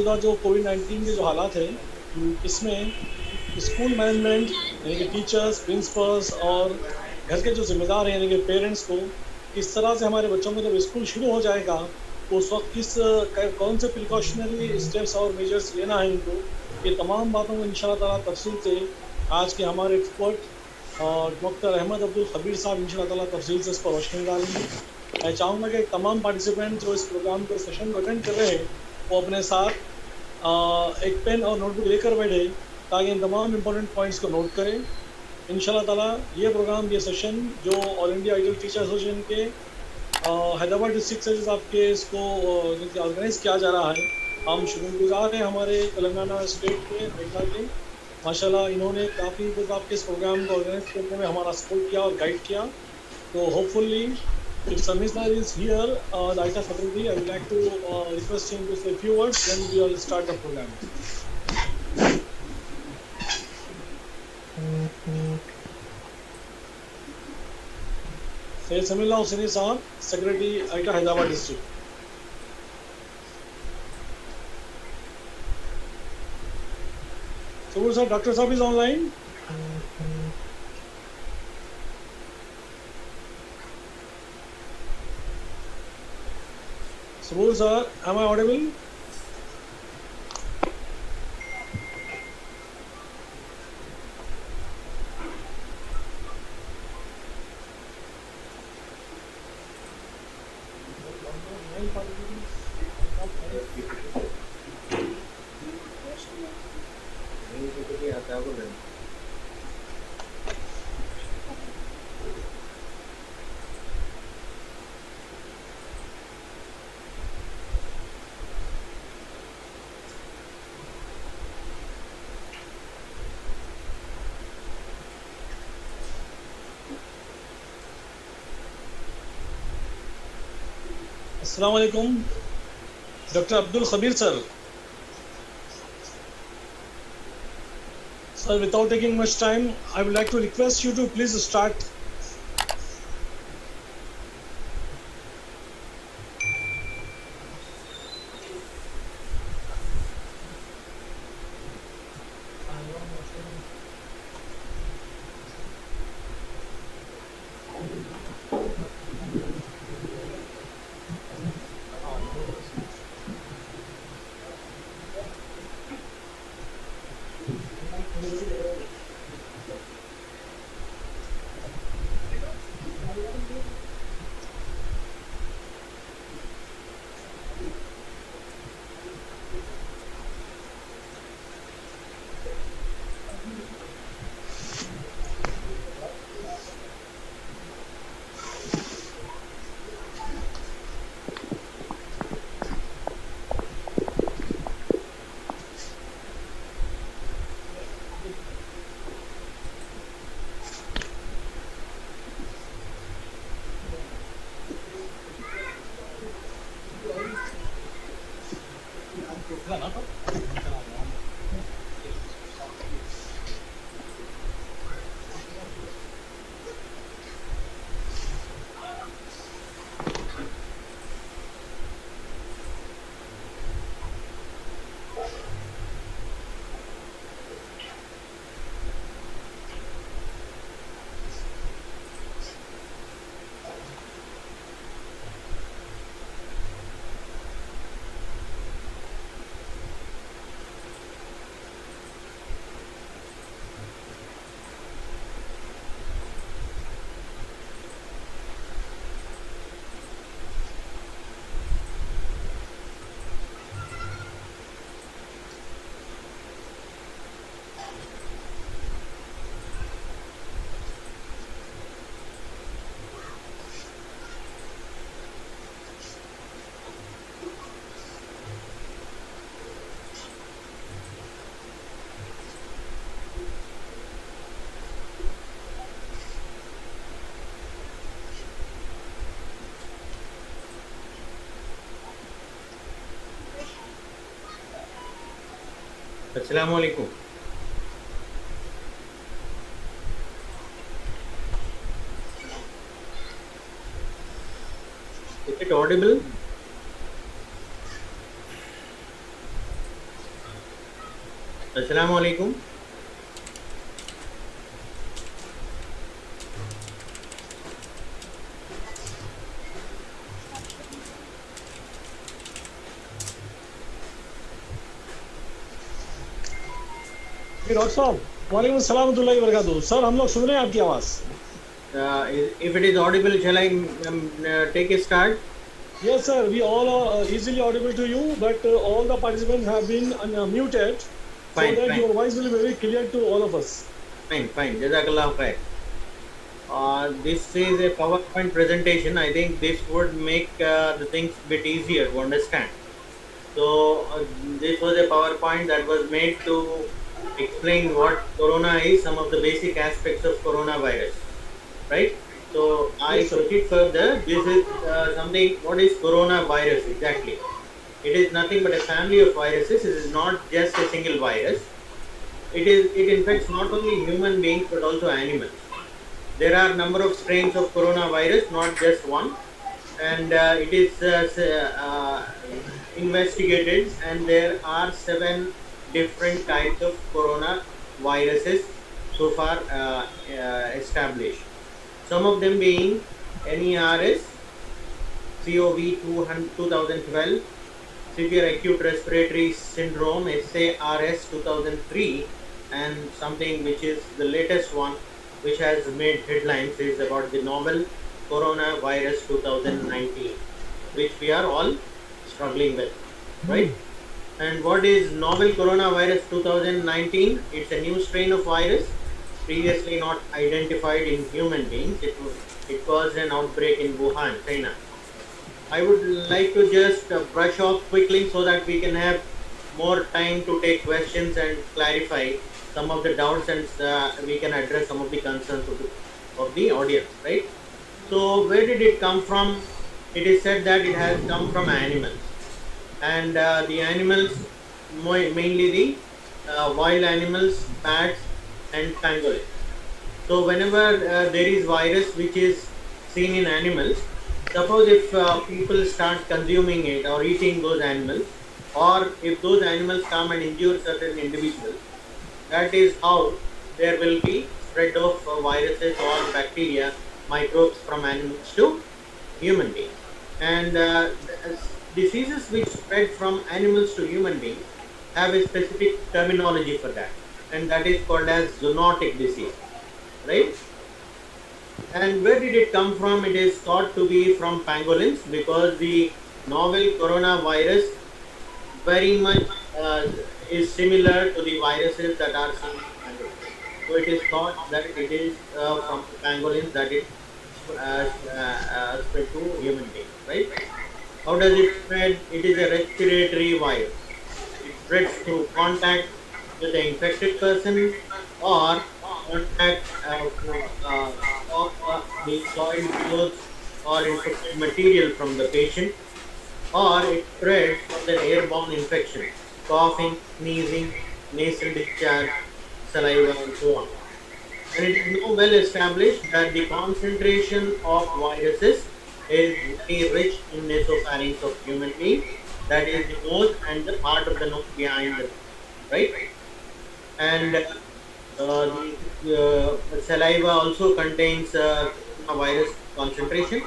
मौजूदा जो कोविड-19 के जो हालात हैं, इसमें स्कूल मैनेजमेंट यानी कि टीचर्स, प्रिंसिपल्स और घर के जो ज़िम्मेदार हैं यानी कि पेरेंट्स को किस तरह से हमारे बच्चों को जब स्कूल शुरू हो जाएगा, तो उस वक़्त कौन से प्रिकॉशनरी स्टेप्स और मेजर्स लेना है इनको, ये तमाम बातों को इंशाअल्लाह ताला तफ़सील से आज के हमारे एक्सपर्ट डॉक्टर अहमद अब्दुल खबीर साहब इंशाअल्लाह ताला तफ़सील से इस पर रोशनी डालेंगे। मैं चाहूँगा कि तमाम पार्टिसिपेंट जो इस प्रोग्राम को सेशन को अटेंड कर रहे हैं, वो अपने साथ एक पेन और नोटबुक लेकर बैठे ताकि इन तमाम इम्पोर्टेंट पॉइंट्स को नोट करें। इंशाल्लाह ताला ये प्रोग्राम, ये सेशन जो all India ideal teacher association के हैदराबाद डिस्ट्रिक्ट से आपके इसको ऑर्गेनाइज किया जा रहा है। हम शुक्रगुजार हैं हमारे तेलंगाना स्टेट के मेघना के। माशाल्लाह इन्होंने काफ़ी कुछ आपके इस प्रोग्राम को ऑर्गेनाइज करने में हमारा सपोर्ट किया और गाइड किया। तो hopefully if Samizna is here, the IT faculty, I would like to request him to say a few words, then we will start the program. Sayyid Samillah Hussaini Sahab, Secretary, IT Hyderabad District. So, sir, Dr. Sahab is online. So, sir, am I audible? Assalamu alaikum, Dr. Abdul Khabir sir. Sir, without taking much time, I would like to request you to please start. अस्सलामु अलैकुम। Is it audible? Assalamu alaikum. जी doctor साहब, वालेकुम अस्सलाम warahmatullahi wabarakatuh। Sir हम लोग सुन रहे हैं आपकी आवाज़। If it is audible, shall I take a start? Yes sir, we all are easily audible to you, but all the participants have been muted, so Fine, that fine, your voice will be very clear to all of us. fine. Jazakallah khair. This is a PowerPoint presentation. I think this would make the things a bit easier to understand. So this was a PowerPoint that was made to explain what corona is, some of the basic aspects of coronavirus, right? So I Yes sir. proceed further. This is something. What is coronavirus exactly? It is nothing but a family of viruses. It is not just a single virus. It infects not only human beings but also animals. There are number of strains of coronavirus, not just one, and it is investigated, and there are 7 different types of coronaviruses so far established. Some of them being NERS, CoV 2012, severe acute respiratory syndrome SARS 2003, and something which is the latest one which has made headlines is about the novel coronavirus 2019, which we are all struggling with, right? And what is novel coronavirus 2019? It's a new strain of virus previously not identified in human beings. It caused an outbreak in Wuhan, China. I would like to just brush off quickly so that we can have more time to take questions and clarify some of the doubts, and we can address some of the concerns of the audience, right? So, where did it come from? It is said that it has come from animals, and the animals, mainly the wild animals, bats, and pangolins. So, whenever there is virus which is seen in animals, suppose if people start consuming it or eating those animals, or if those animals come and injure certain individuals, that is how there will be spread of viruses or bacteria, microbes from animals to human beings. And diseases which spread from animals to human beings have a specific terminology for that, and that is called as zoonotic disease, right? And where did it come from? It is thought to be from pangolins, because the novel coronavirus very much is similar to the viruses that are seen in pangolins. So it is thought that it is from the pangolins that it spread to human beings, right? How does it spread? It is a respiratory virus. It spreads through contact with the infected person, or contact of the soiled clothes or infected material from the patient, or it spreads from the airborne infection, coughing, sneezing, nasal discharge, saliva, and so on. And it is now well established that the concentration of viruses is very rich in nasopharynx of human being, that is the nose and the part of the nose behind the nose, right? And the saliva also contains coronavirus concentration,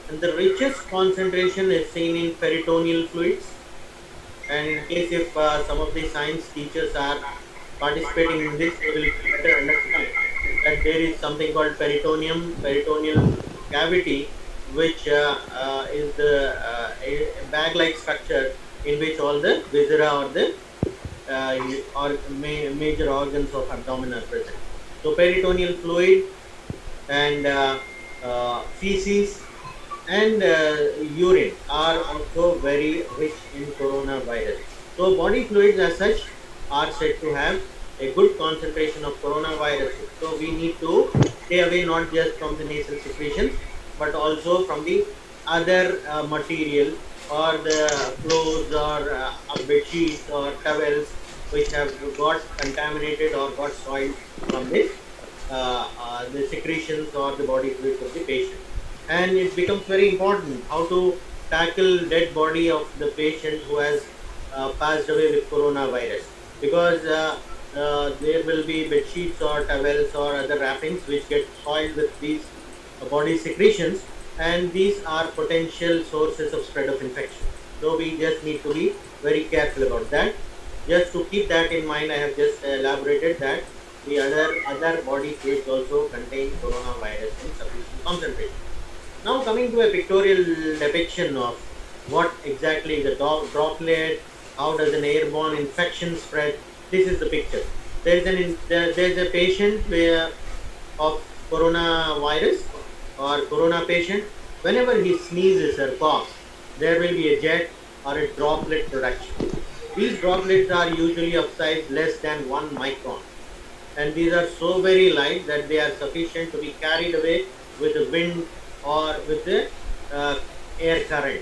and the richest concentration is seen in peritoneal fluids. And in case if some of the science teachers are participating in this, they will better understand that there is something called peritoneal cavity, which is the a bag-like structure in which all the viscera or the major organs of abdomen are present. So peritoneal fluid and feces and urine are also very rich in coronavirus. So body fluids as such are said to have a good concentration of coronaviruses. So we need to stay away not just from the nasal secretions, but also from the other material, or the clothes, or bed sheets or towels which have got contaminated or got soiled from the secretions or the body fluids of the patient. And it becomes very important how to tackle dead body of the patient who has passed away with coronavirus. because there will be bed sheets or towels or other wrappings which get soiled with these body secretions, and these are potential sources of spread of infection. So we just need to be very careful about that. Just to keep that in mind, I have just elaborated that the other body fluids also contain coronavirus in sufficient concentration. Now coming to a pictorial depiction of what exactly the droplet, how does an airborne infection spread. This is the picture. There's a patient of coronavirus or corona patient. Whenever he sneezes or coughs, there will be a jet or a droplet production. These droplets are usually of size less than 1 micron, and these are so very light that they are sufficient to be carried away with the wind or with the air current,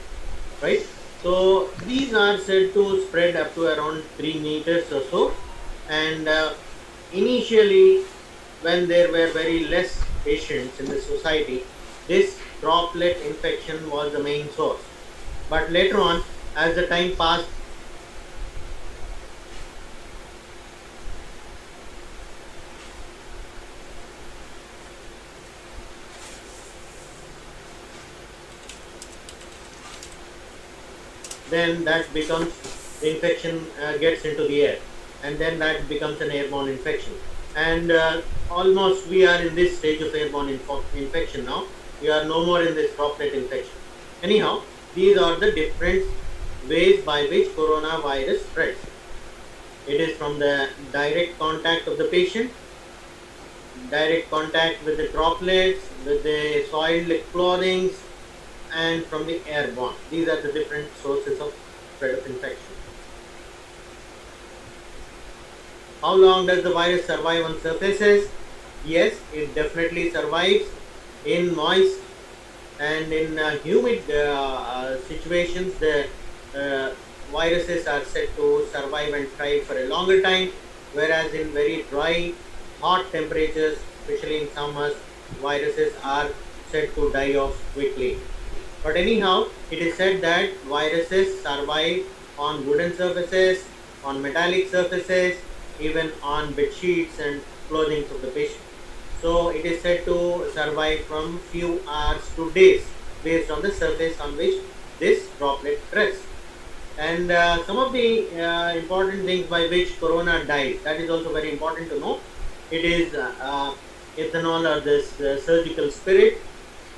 right? So these are said to spread up to around 3 meters or so, and initially when there were very less patients in the society, this droplet infection was the main source. But later on, as the time passed, then that becomes the infection gets into the air, and then that becomes an airborne infection. And almost we are in this stage of airborne infection now. We are no more in this droplet infection. Anyhow, these are the different ways by which coronavirus spreads. It is from the direct contact of the patient, direct contact with the droplets, with the soiled clothing, and from the airborne. These are the different sources of spread of infection. How long does the virus survive on surfaces? Yes, it definitely survives in moist and in humid situations. The viruses are said to survive and thrive for a longer time, whereas in very dry, hot temperatures, especially in summers, viruses are said to die off quickly. But anyhow, it is said that viruses survive on wooden surfaces, on metallic surfaces, even on bed sheets and clothing of the patient. So it is said to survive from few hours to days based on the surface on which this droplet rests. And some of the important things by which corona dies, that is also very important to know. It is ethanol or this surgical spirit.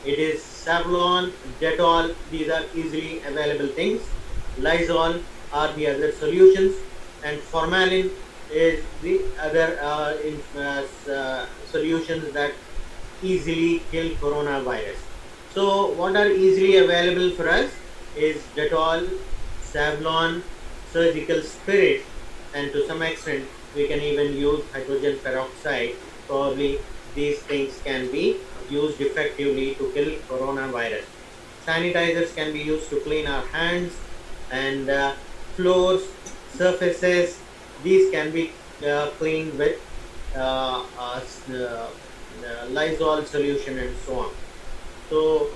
It is Savlon, Dettol, these are easily available things. Lysol are the other solutions, and formalin is the other solutions that easily kill coronavirus. So what are easily available for us is Dettol, Savlon, surgical spirit, and to some extent we can even use hydrogen peroxide. Probably these things can be used effectively to kill coronavirus. Sanitizers can be used to clean our hands, and floors, surfaces, these can be cleaned with Lysol solution and so on. So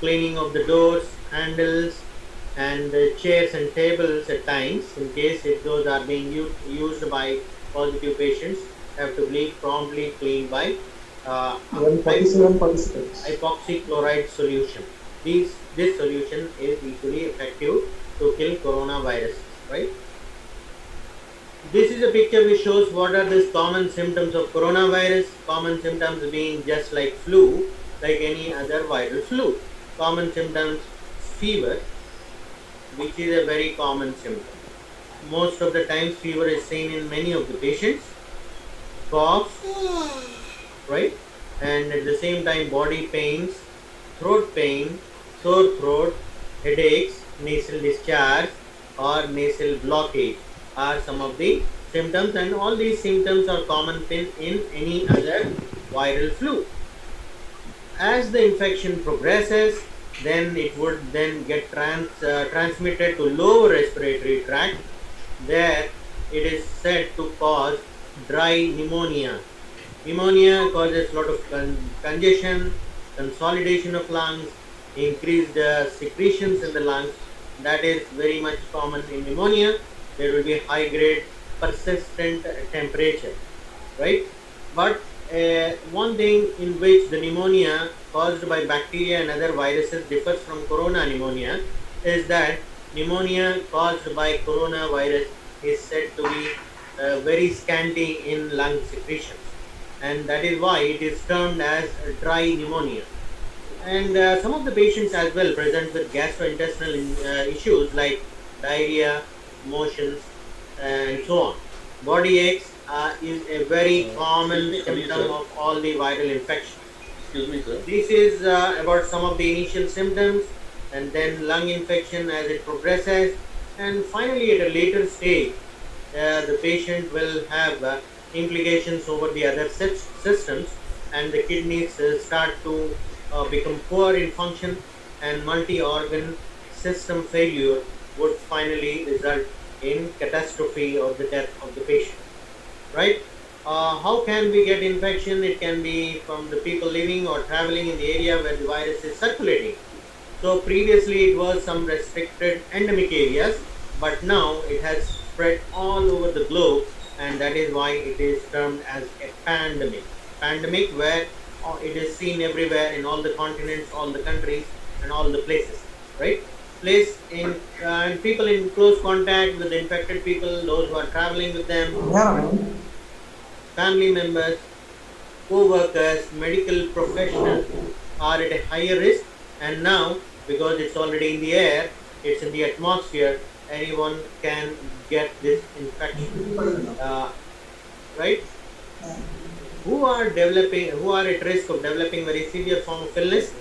cleaning of the doors, handles, and chairs and tables at times, in case if those are being used by positive patients, have to be promptly cleaned by 47 participants. epoxy chloride solution. This solution is equally effective to kill coronavirus, right? This is a picture which shows what are the common symptoms of coronavirus. Common symptoms being just like flu, like any other viral flu. Common symptoms: fever, which is a very common symptom. Most of the times fever is seen in many of the patients. Cough, right? And at the same time body pains, throat pain, sore throat, headaches, nasal discharge or nasal blockage are some of the symptoms, and all these symptoms are common in any other viral flu. As the infection progresses, then it would then get transmitted to lower respiratory tract. There it is said to cause dry pneumonia. Pneumonia causes a lot of congestion, consolidation of lungs, increased secretions in the lungs. That is very much common in pneumonia. There will be high grade persistent temperature, right? But one thing in which the pneumonia caused by bacteria and other viruses differs from corona pneumonia is that pneumonia caused by coronavirus is said to be very scanty in lung secretions, and that is why it is termed as dry pneumonia. And some of the patients as well present with gastrointestinal issues like diarrhea, motions, and so on. Body aches is a very Excuse common me, Kabir symptom sir. of all the viral infections. Excuse me, sir. This is about some of the initial symptoms, and then lung infection as it progresses, and finally at a later stage, the patient will have implications over the other systems, and the kidneys start to become poor in function, and multi-organ system failure would finally result in catastrophe or the death of the patient, right? How can we get infection? It can be from the people living or traveling in the area where the virus is circulating. So previously it was some restricted endemic areas, but now it has spread all over the globe, and that is why it is termed as a pandemic. Pandemic where it is seen everywhere in all the continents, all the countries, and all the places, right? Place in and people in close contact with the infected people, those who are traveling with them, family members, co-workers, medical professionals are at a higher risk. And now, because it's already in the air, it's in the atmosphere, anyone can get this infection, right? Who are developing, who are at risk of developing very severe form of illness?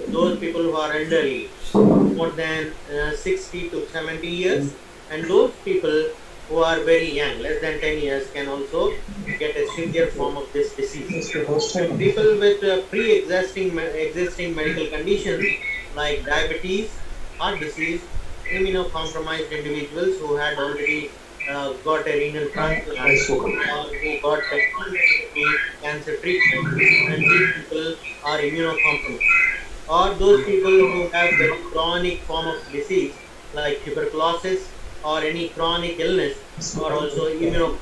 Those people who are elderly, more than 60 to 70 years, and those people who are very young, less than 10 years, can also get a severe form of this disease. People with existing medical conditions like diabetes, heart disease, immunocompromised individuals who had already got a renal transplant or who got a cancer treatment, and these people are immunocompromised. Or those people who have very chronic form of disease like tuberculosis or any chronic illness are also immunocompromised.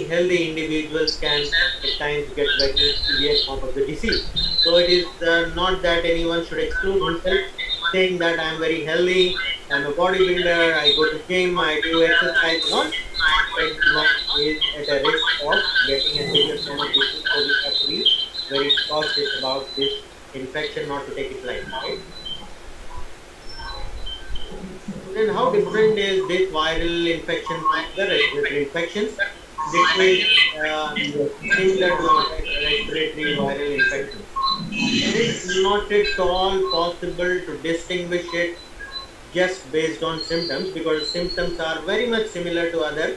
Healthy individuals can at times get very severe form of the disease. So it is not that anyone should exclude himself, saying that I am very healthy, I am a bodybuilder, I go to gym, I do exercise. Not everyone is at a risk of getting a severe form of disease, so we have to be very cautious about this infection, not to take it lightly. Right? Then how different is this viral infection from the respiratory infections? This is similar to respiratory viral infections. It is not at all possible to distinguish it just based on symptoms, because symptoms are very much similar to other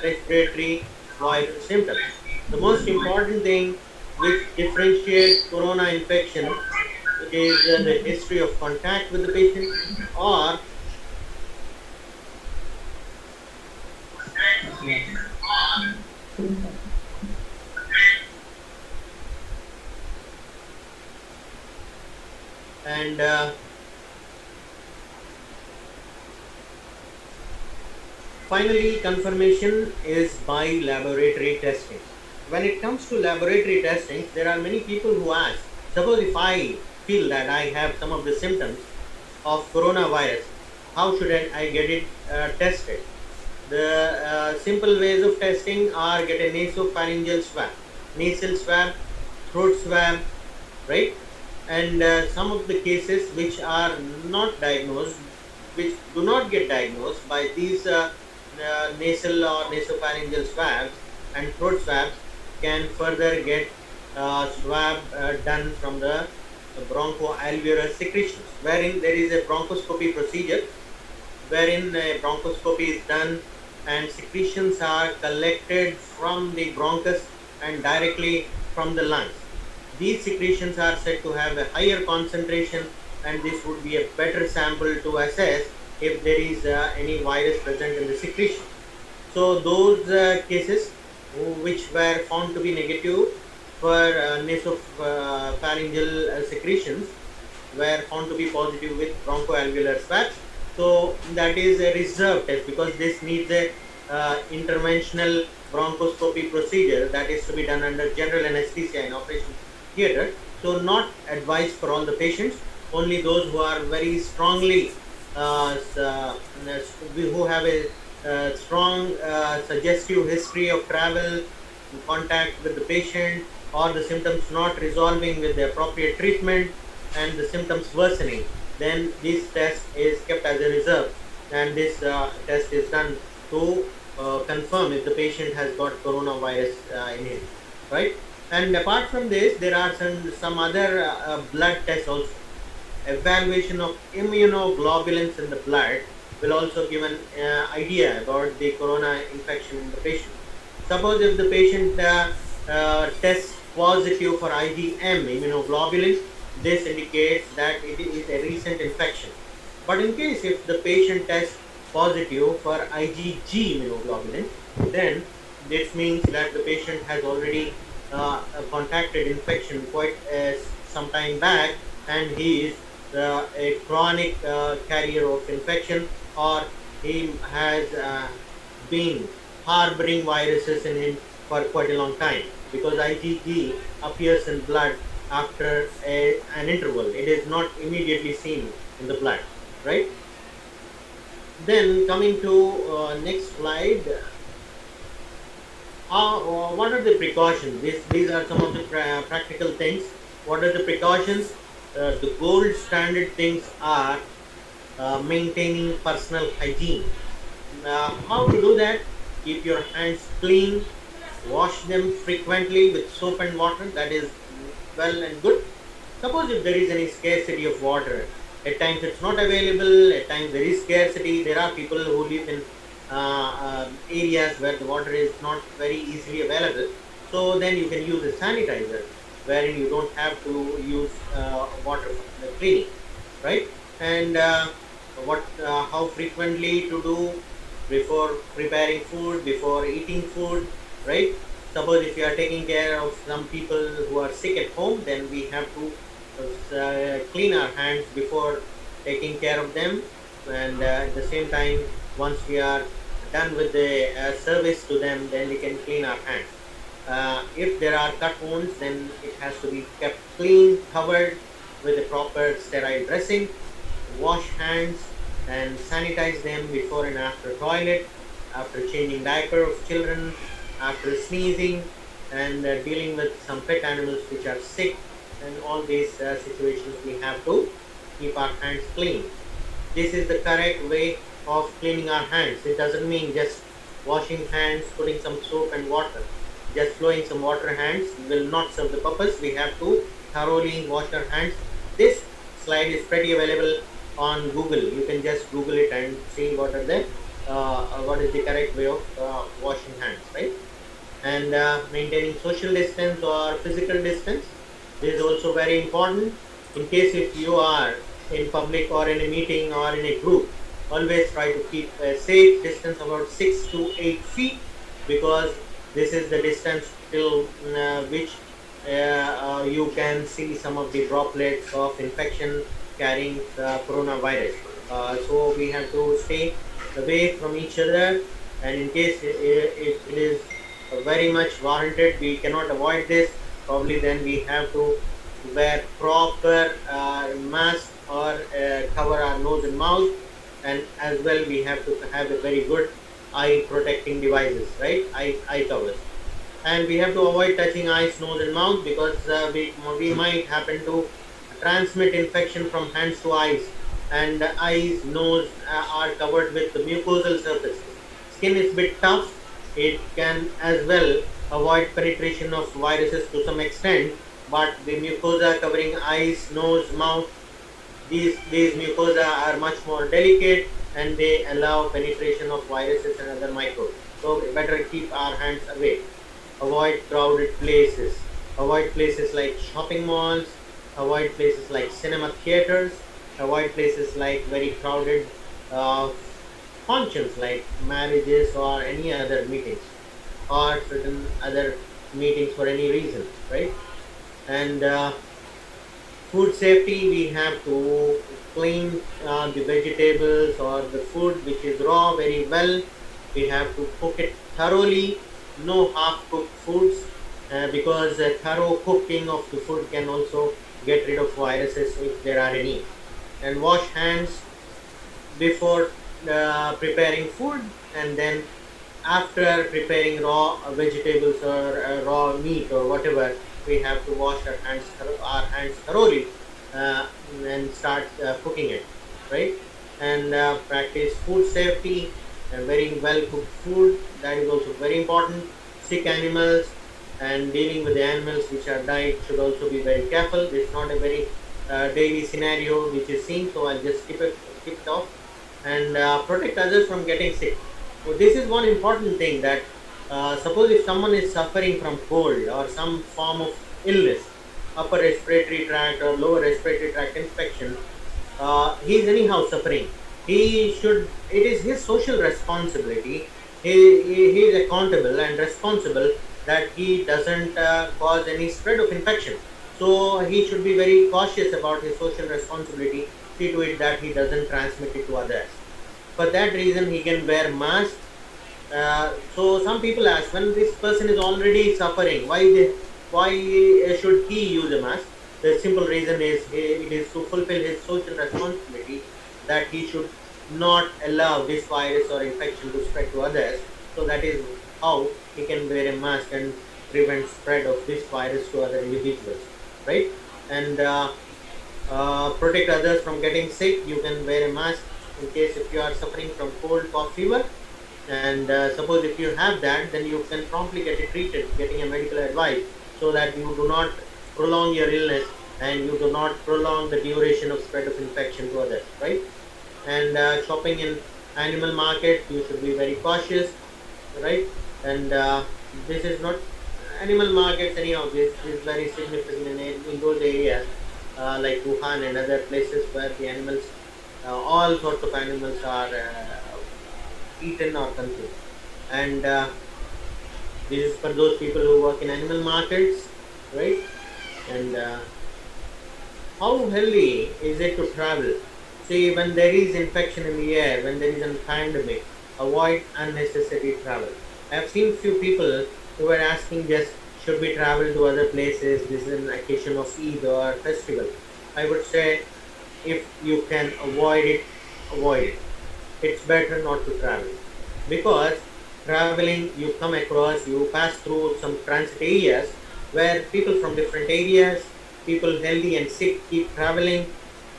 respiratory viral symptoms. The most important thing which differentiates corona infection is the history of contact with the patient, or and finally, confirmation is by laboratory testing. When it comes to laboratory testing, there are many people who ask, suppose if I feel that I have some of the symptoms of coronavirus, how should I get it tested? The simple ways of testing are get a nasopharyngeal swab, nasal swab, throat swab, right? And some of the cases which are not diagnosed, which do not get diagnosed by these nasal or nasopharyngeal swabs and throat swabs, can further get swab done from the bronchoalveolar secretions, wherein there is a bronchoscopy procedure, wherein a bronchoscopy is done and secretions are collected from the bronchus and directly from the lungs. These secretions are said to have a higher concentration, and this would be a better sample to assess if there is any virus present in the secretion. So those cases which were found to be negative for nasopharyngeal secretions were found to be positive with bronchoalveolar swabs. So that is a reserved test because this needs a interventional bronchoscopy procedure that is to be done under general anesthesia in operation theater. So not advised for all the patients, only those who are very strongly who have a strong suggestive history of travel, contact with the patient, or the symptoms not resolving with the appropriate treatment and the symptoms worsening, then this test is kept as a reserve, and this test is done to confirm if the patient has got coronavirus in him, right? And apart from this, there are some other blood tests also. Evaluation of immunoglobulins in the blood will also give an idea about the corona infection in the patient. Suppose if the patient tests positive for IgM immunoglobulin, this indicates that it is a recent infection. But in case if the patient tests positive for IgG immunoglobulin, then this means that the patient has already contacted infection quite some time back, and he is a chronic carrier of infection, or he has been harboring viruses in him for quite a long time, because IgG appears in blood after an interval. It is not immediately seen in the blood, right? Then coming to next slide, what are the precautions? These are some of the practical things. What are the precautions? The gold standard things are maintaining personal hygiene. How to do that? Keep your hands clean, wash them frequently with soap and water. That is well and good. Suppose if there is any scarcity of water, at times it's not available, at times there is scarcity. There are people who live in areas where the water is not very easily available. So then you can use a sanitizer, wherein you don't have to use water for the cleaning, right? And how frequently to do before preparing food, before eating food, right? Suppose if you are taking care of some people who are sick at home, then we have to clean our hands before taking care of them, and at the same time, once we are done with the service to them, then we can clean our hands. If there are cut wounds, then it has to be kept clean, covered with a proper sterile dressing. Wash hands and sanitize them before and after toilet, after changing diaper of children, after sneezing, and dealing with some pet animals which are sick. And all these situations, we have to keep our hands clean. This is the correct way of cleaning our hands. It doesn't mean just washing hands, putting some soap and water. Just flowing some water hands will not serve the purpose. We have to thoroughly wash our hands. This slide is pretty available on Google. You can just Google it and see what is the correct way of washing hands, right? And maintaining social distance or physical distance. This is also very important. In case if you are in public or in a meeting or in a group, always try to keep a safe distance about 6 to 8 feet, because this is the distance till which you can see some of the droplets of infection carrying the coronavirus. So we have to stay away from each other, and in case it is very much warranted, we cannot avoid this. Probably then we have to wear proper mask, or cover our nose and mouth, and as well we have to have a very good eye protecting devices, right? Eye covers. And we have to avoid touching eyes, nose and mouth, because we might happen to transmit infection from hands to eyes, and eyes, nose are covered with the mucosal surface. Skin is a bit tough. It can as well avoid penetration of viruses to some extent, but the mucosa covering eyes, nose, mouth, these mucosa are much more delicate, and they allow penetration of viruses and other microbes. So better keep our hands away. Avoid crowded places. Avoid places like shopping malls. Avoid places like cinema theaters. Avoid places like very crowded functions like marriages or any other meetings. or certain other meetings for any reason, right? And food safety, we have to clean the vegetables or the food which is raw very well. We have to cook it thoroughly, no half cooked foods, because thorough cooking of the food can also get rid of viruses if there are any. And wash hands before preparing food, and then after preparing raw vegetables or raw meat or whatever, we have to wash our hands thoroughly, uh, and start cooking it, right? And practice food safety, very well cooked food, that is also very important. Sick animals and dealing with the animals which are died should also be very careful. This is not a very daily scenario which is seen, so I'll just skip it off. And protect others from getting sick. So this is one important thing, that suppose if someone is suffering from cold or some form of illness, upper respiratory tract or lower respiratory tract infection, he is anyhow suffering. It is his social responsibility. He is accountable and responsible that he doesn't cause any spread of infection. So he should be very cautious about his social responsibility, see to it that he doesn't transmit it to others. For that reason, he can wear mask. So some people ask, when this person is already suffering, why should he use a mask? The simple reason is it is to fulfill his social responsibility, that he should not allow this virus or infection to spread to others. So that is how he can wear a mask and prevent spread of this virus to other individuals, right? And protect others from getting sick. You can wear a mask in case if you are suffering from cold, cough, fever, and suppose if you have that, then you can promptly get it treated, getting a medical advice, so that you do not prolong your illness and you do not prolong the duration of spread of infection to others, right? And shopping in animal markets, you should be very cautious, right? And this is not animal markets anyhow. This is very significant in those areas, like Wuhan and other places where the animals, all sorts of animals are eaten or consumed. And this is for those people who work in animal markets, right? And how healthy is it to travel? See, when there is infection in the air, when there is a pandemic, avoid unnecessary travel. I have seen few people who were asking just, should we travel to other places? This is an occasion of Eid or festival. I would say, if you can avoid it, avoid it. It's better not to travel, because traveling, you come across, you pass through some transit areas where people from different areas, people healthy and sick, keep traveling.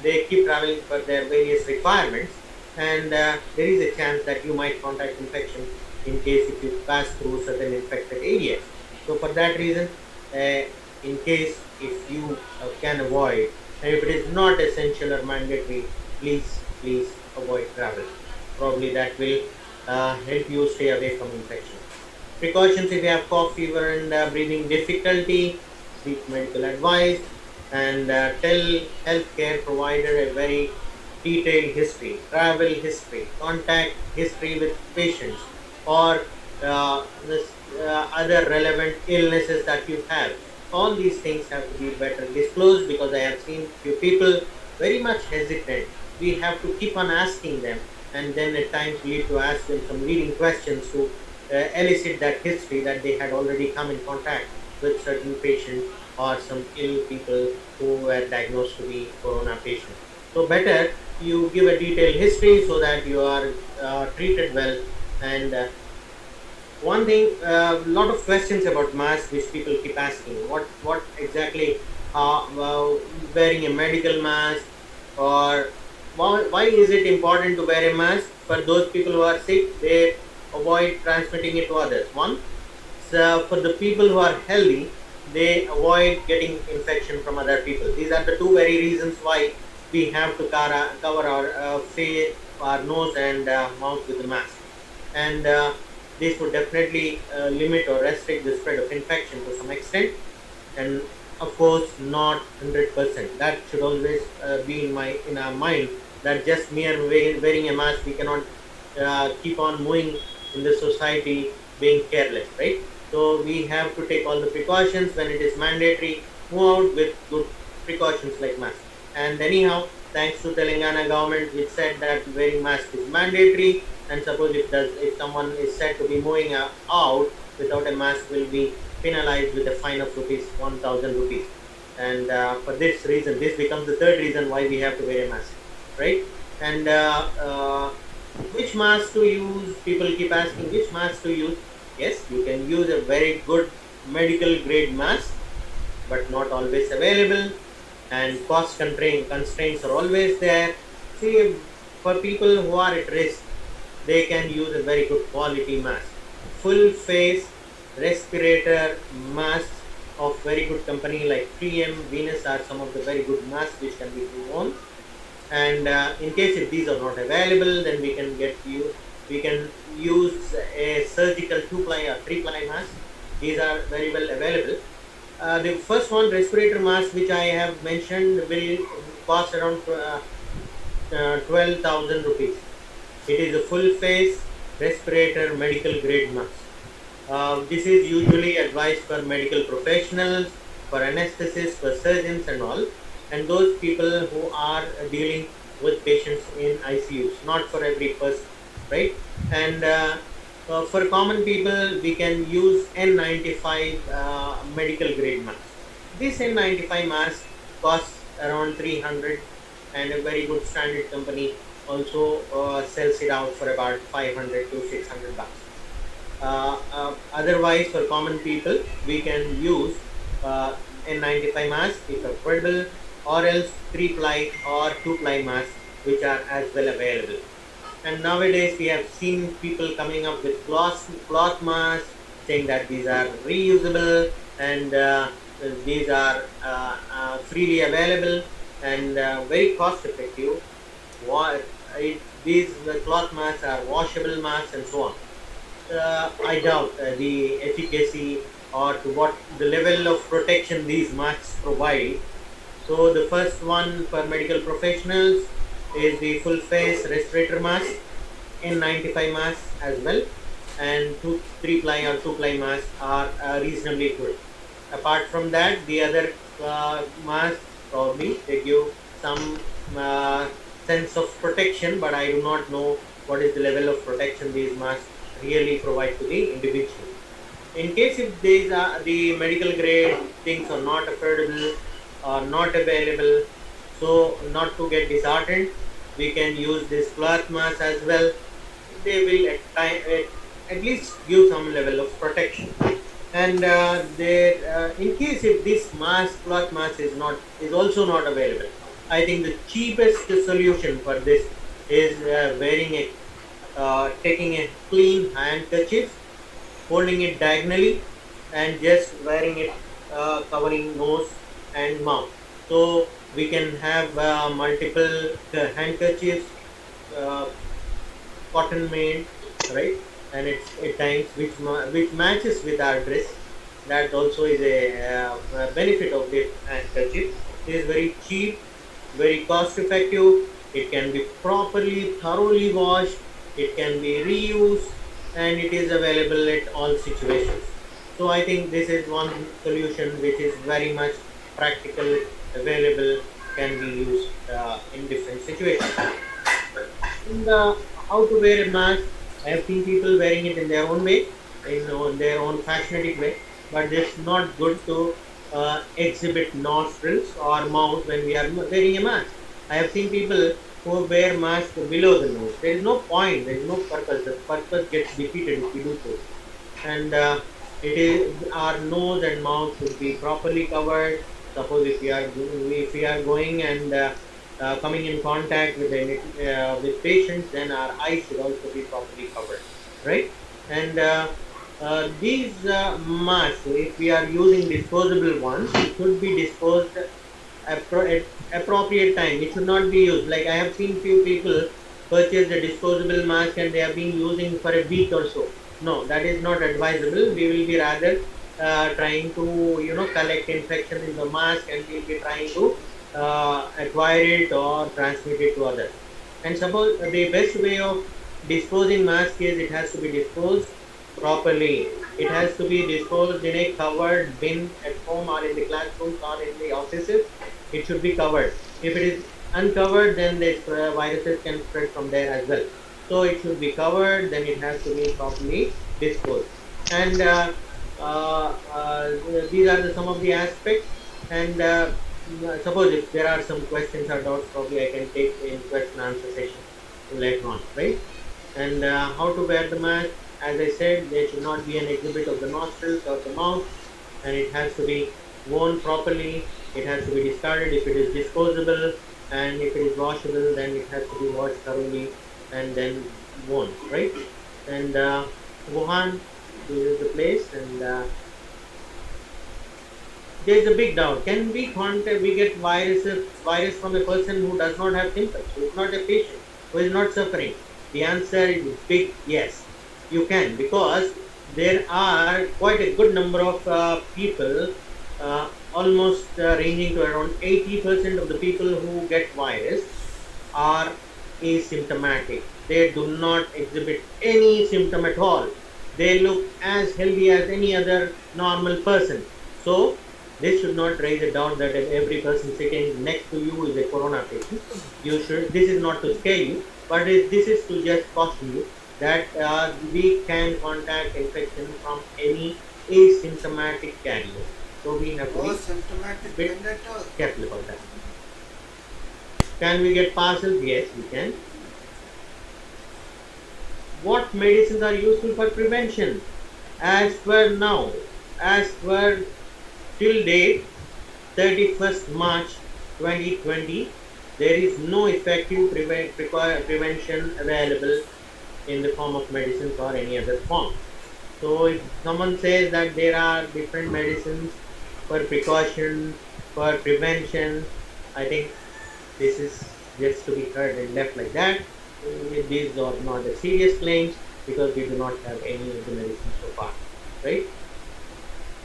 They keep traveling for their various requirements, and there is a chance that you might contract infection in case if you pass through certain infected areas. So for that reason, in case if you can avoid, and if it is not essential or mandatory, please avoid travel. Probably that will help you stay away from infection. Precautions: if you have cough, fever, and breathing difficulty, seek medical advice, and tell healthcare provider a very detailed history, travel history, contact history with patients, or other relevant illnesses that you have. All these things have to be better disclosed, because I have seen few people very much hesitant. We have to keep on asking them, and then at times we need to ask them some leading questions to elicit that history, that they had already come in contact with certain patients or some ill people who were diagnosed to be corona patients. So better you give a detailed history so that you are treated well. And one thing, a lot of questions about mask which people keep asking. What exactly, wearing a medical mask, or why is it important to wear a mask? For those people who are sick, they avoid transmitting it to others. One, so for the people who are healthy, they avoid getting infection from other people. These are the two very reasons why we have to cover our face, our nose, and mouth with a mask. And this would definitely limit or restrict the spread of infection to some extent. And of course, not 100%. That should always be in our mind, that just mere wearing a mask, we cannot keep on moving in the society being careless, right? So we have to take all the precautions when it is mandatory. Move out with good precautions like mask. And anyhow, thanks to Telangana government, which said that wearing mask is mandatory. And suppose if someone is said to be moving out without a mask, will be penalized with a fine of rupees 1,000 rupees. And for this reason, this becomes the third reason why we have to wear a mask, right? And which mask to use? People keep asking which mask to use. Yes, you can use a very good medical grade mask, but not always available, and cost constraints are always there. See, for people who are at risk, they can use a very good quality mask. Full face respirator masks of very good company like 3M, Venus are some of the very good masks which can be worn. And in case if these are not available, then we can use a surgical 2-ply or 3-ply mask. These are very well available. The first one, respirator mask, which I have mentioned, will cost around 12,000 rupees. It is a full face respirator medical grade mask. This is usually advised for medical professionals, for anesthetists, for surgeons and all, and those people who are dealing with patients in ICUs, not for every person, right? And for common people, we can use N95 medical grade mask. This N95 mask costs around 300, and a very good standard company also sells it out for about 500 to 600 bucks. Otherwise, for common people, we can use N95 mask if affordable, or else 3-ply or 2-ply mask, which are as well available. And nowadays, we have seen people coming up with cloth masks, saying that these are reusable and these are freely available and very cost effective. These cloth masks are washable masks and so on. I doubt the efficacy or to what the level of protection these masks provide. So the first one for medical professionals is the full face respirator mask, N95 mask as well, and 3-ply or 2-ply masks are reasonably good. Apart from that, the other masks probably they give some sense of protection, but I do not know what is the level of protection these masks really provide to the individual. In case if these are the medical grade things are not affordable or not available, so not to get disheartened, we can use this cloth mask as well. They will at least give some level of protection. And in case if this cloth mask is also not available, I think the cheapest solution for this is taking a clean handkerchief, holding it diagonally, and just wearing it covering nose and mouth. So we can have multiple handkerchiefs, uh, cotton made, right? And it's at times which matches with our dress. That also is a benefit of this handkerchief. It is very cheap, very cost effective. It can be properly, thoroughly washed. It can be reused, and it is available at all situations. So I think this is one solution which is very much practical, available, can be used in different situations. And how to wear a mask? I have seen people wearing it in their own way, in their own fashionatic way, but it's not good to exhibit nostrils or mouth when we are wearing a mask. I have seen people who wear mask below the nose. There is no point. There is no purpose. The purpose gets defeated if we do so. And it is our nose and mouth should be properly covered. Suppose if we are going and coming in contact with patients, then our eyes should also be properly covered, right? And these masks, if we are using disposable ones, it should be disposed at appropriate time. It should not be used. Like I have seen few people purchase a disposable mask and they have been using for a week or so. No, that is not advisable. We will be rather trying to collect infection in the mask, and we'll be trying to acquire it or transmit it to others. And suppose the best way of disposing mask is it has to be disposed properly. It has to be disposed in a covered bin at home or in the classrooms or in the offices. It should be covered. If it is uncovered, then the viruses can spread from there as well. So it should be covered, then it has to be properly disposed. And these are some of the aspects. And suppose if there are some questions or doubts, probably I can take in question answer session later on, right? And how to wear the mask? As I said, there should not be an exhibit of the nostrils or the mouth, and it has to be worn properly. It has to be discarded if it is disposable, and if it is washable, then it has to be washed thoroughly and then worn, right? And Wuhan, this is the place, and there is a big doubt. Can we get virus from a person who does not have symptoms, who is not a patient, who is not suffering? The answer is big yes. You can, because there are quite a good number of people, almost ranging to around 80% of the people who get virus are asymptomatic. They do not exhibit any symptom at all. They look as healthy as any other normal person. So this should not raise a doubt that every person sitting next to you is a corona patient. This is not to scare you, but this is to just caution you that we can contact infection from any asymptomatic carrier. So we have to be symptomatic bit vendetta. careful about that. Can we get parcels? Yes, we can. What medicines are useful for prevention? As per now, as per till date, 31st March 2020, there is no effective prevention available in the form of medicines or any other form. So if someone says that there are different medicines for precaution, for prevention, I think this is just to be heard and left like that. These are not the serious claims, because we do not have any of the medicines so far, right?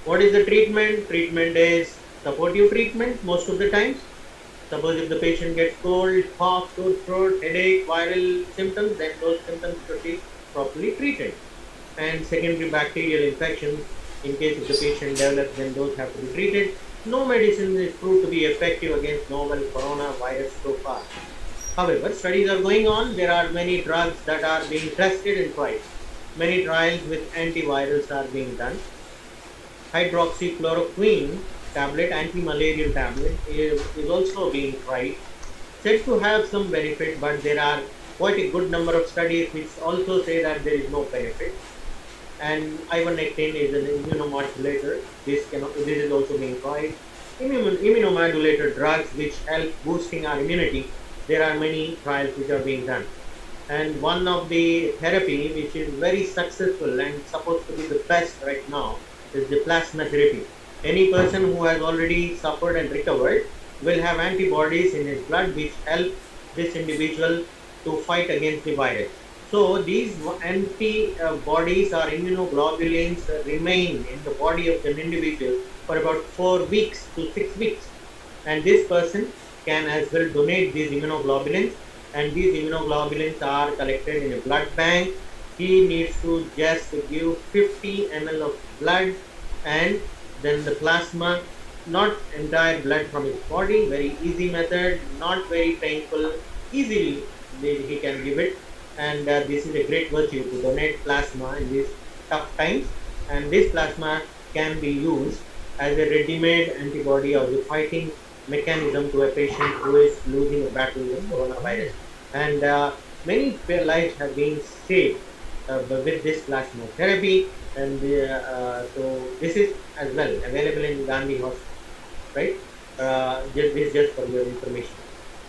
What is the treatment? Treatment is supportive treatment most of the times. Suppose if the patient gets cold, cough, sore throat, headache, viral symptoms, then those symptoms should be properly treated. And secondary bacterial infections, in case if the patient develops, then those have to be treated. No medicine is proved to be effective against novel coronavirus so far. However, studies are going on. There are many drugs that are being tested and tried. Many trials with antivirals are being done. Hydroxychloroquine tablet, anti-malarial tablet, is also being tried, said to have some benefit, but there are quite a good number of studies which also say that there is no benefit. And ivermectin is an immunomodulator. This is also being tried. Immunomodulator drugs which help boosting our immunity. There are many trials which are being done. And one of the therapy which is very successful and supposed to be the best right now is the plasma therapy. Any person who has already suffered and recovered will have antibodies in his blood which help this individual to fight against the virus. So these antibodies or immunoglobulins remain in the body of an individual for about 4 weeks to 6 weeks. And this person can as well donate these immunoglobulins, and these immunoglobulins are collected in a blood bank. He needs to just give 50 ml of blood and then the plasma, not entire blood from his body. Very easy method, not very painful, easily he can give it. And this is a great virtue to donate plasma in these tough times. And this plasma can be used as a ready-made antibody or the fighting mechanism to a patient who is losing a battle with coronavirus. And many lives have been saved with this plasma therapy. And so this is as well available in Gandhi Hospital, right? This is just for your information.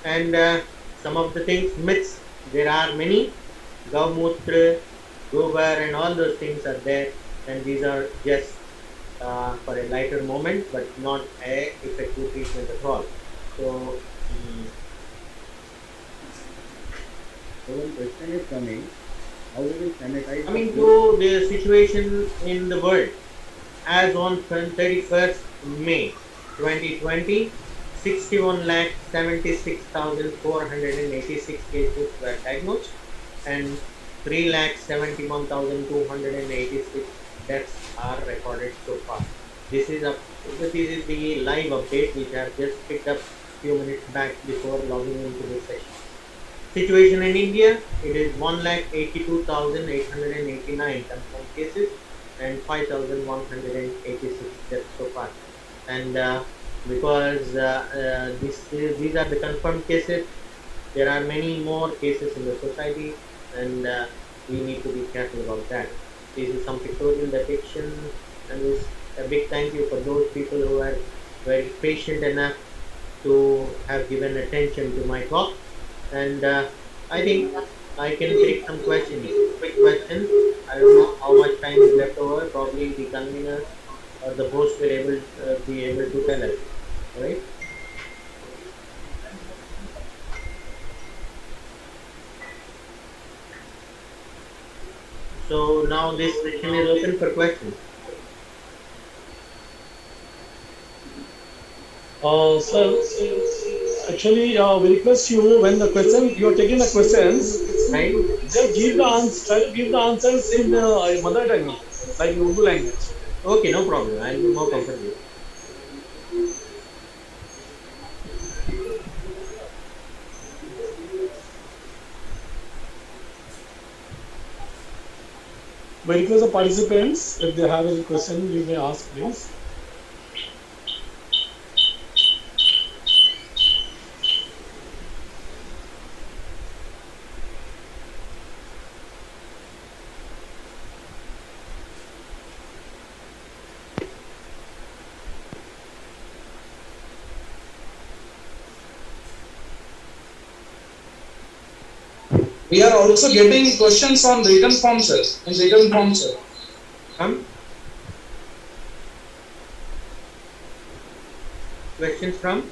And some of the things, myths, there are many. Gaumutra, Gobar, and all those things are there, and these are just for a lighter moment, but not a effective treatment at all. So, So one question is coming, how we will sanitize? coming to the situation in the world, as on 31st May 2020, 61,76,486 cases were diagnosed, and 3,71,286 deaths are recorded so far. This is the live update which I have just picked up few minutes back before logging into this session. Situation in India, it is 1,82,889 confirmed cases and 5,186 deaths so far. And because these are the confirmed cases, there are many more cases in the society, and we need to be careful about that. This is some pictorial depiction, and this a big thank you for those people who are very patient enough to have given attention to my talk. And I think I can take some questions, quick questions. I don't know how much time is left over. Probably the convener or the host will be able to tell us. All right. So now this session is open for questions. Sir, actually, we request you when you are taking the questions, Right? just give the answer, try to give the answers in mother tongue, like Urdu language. Okay, no problem. I'll be more comfortable. We request the participants, if they have any question, you may ask, please. We are also getting questions on written form, sir. In written form, sir. Questions from?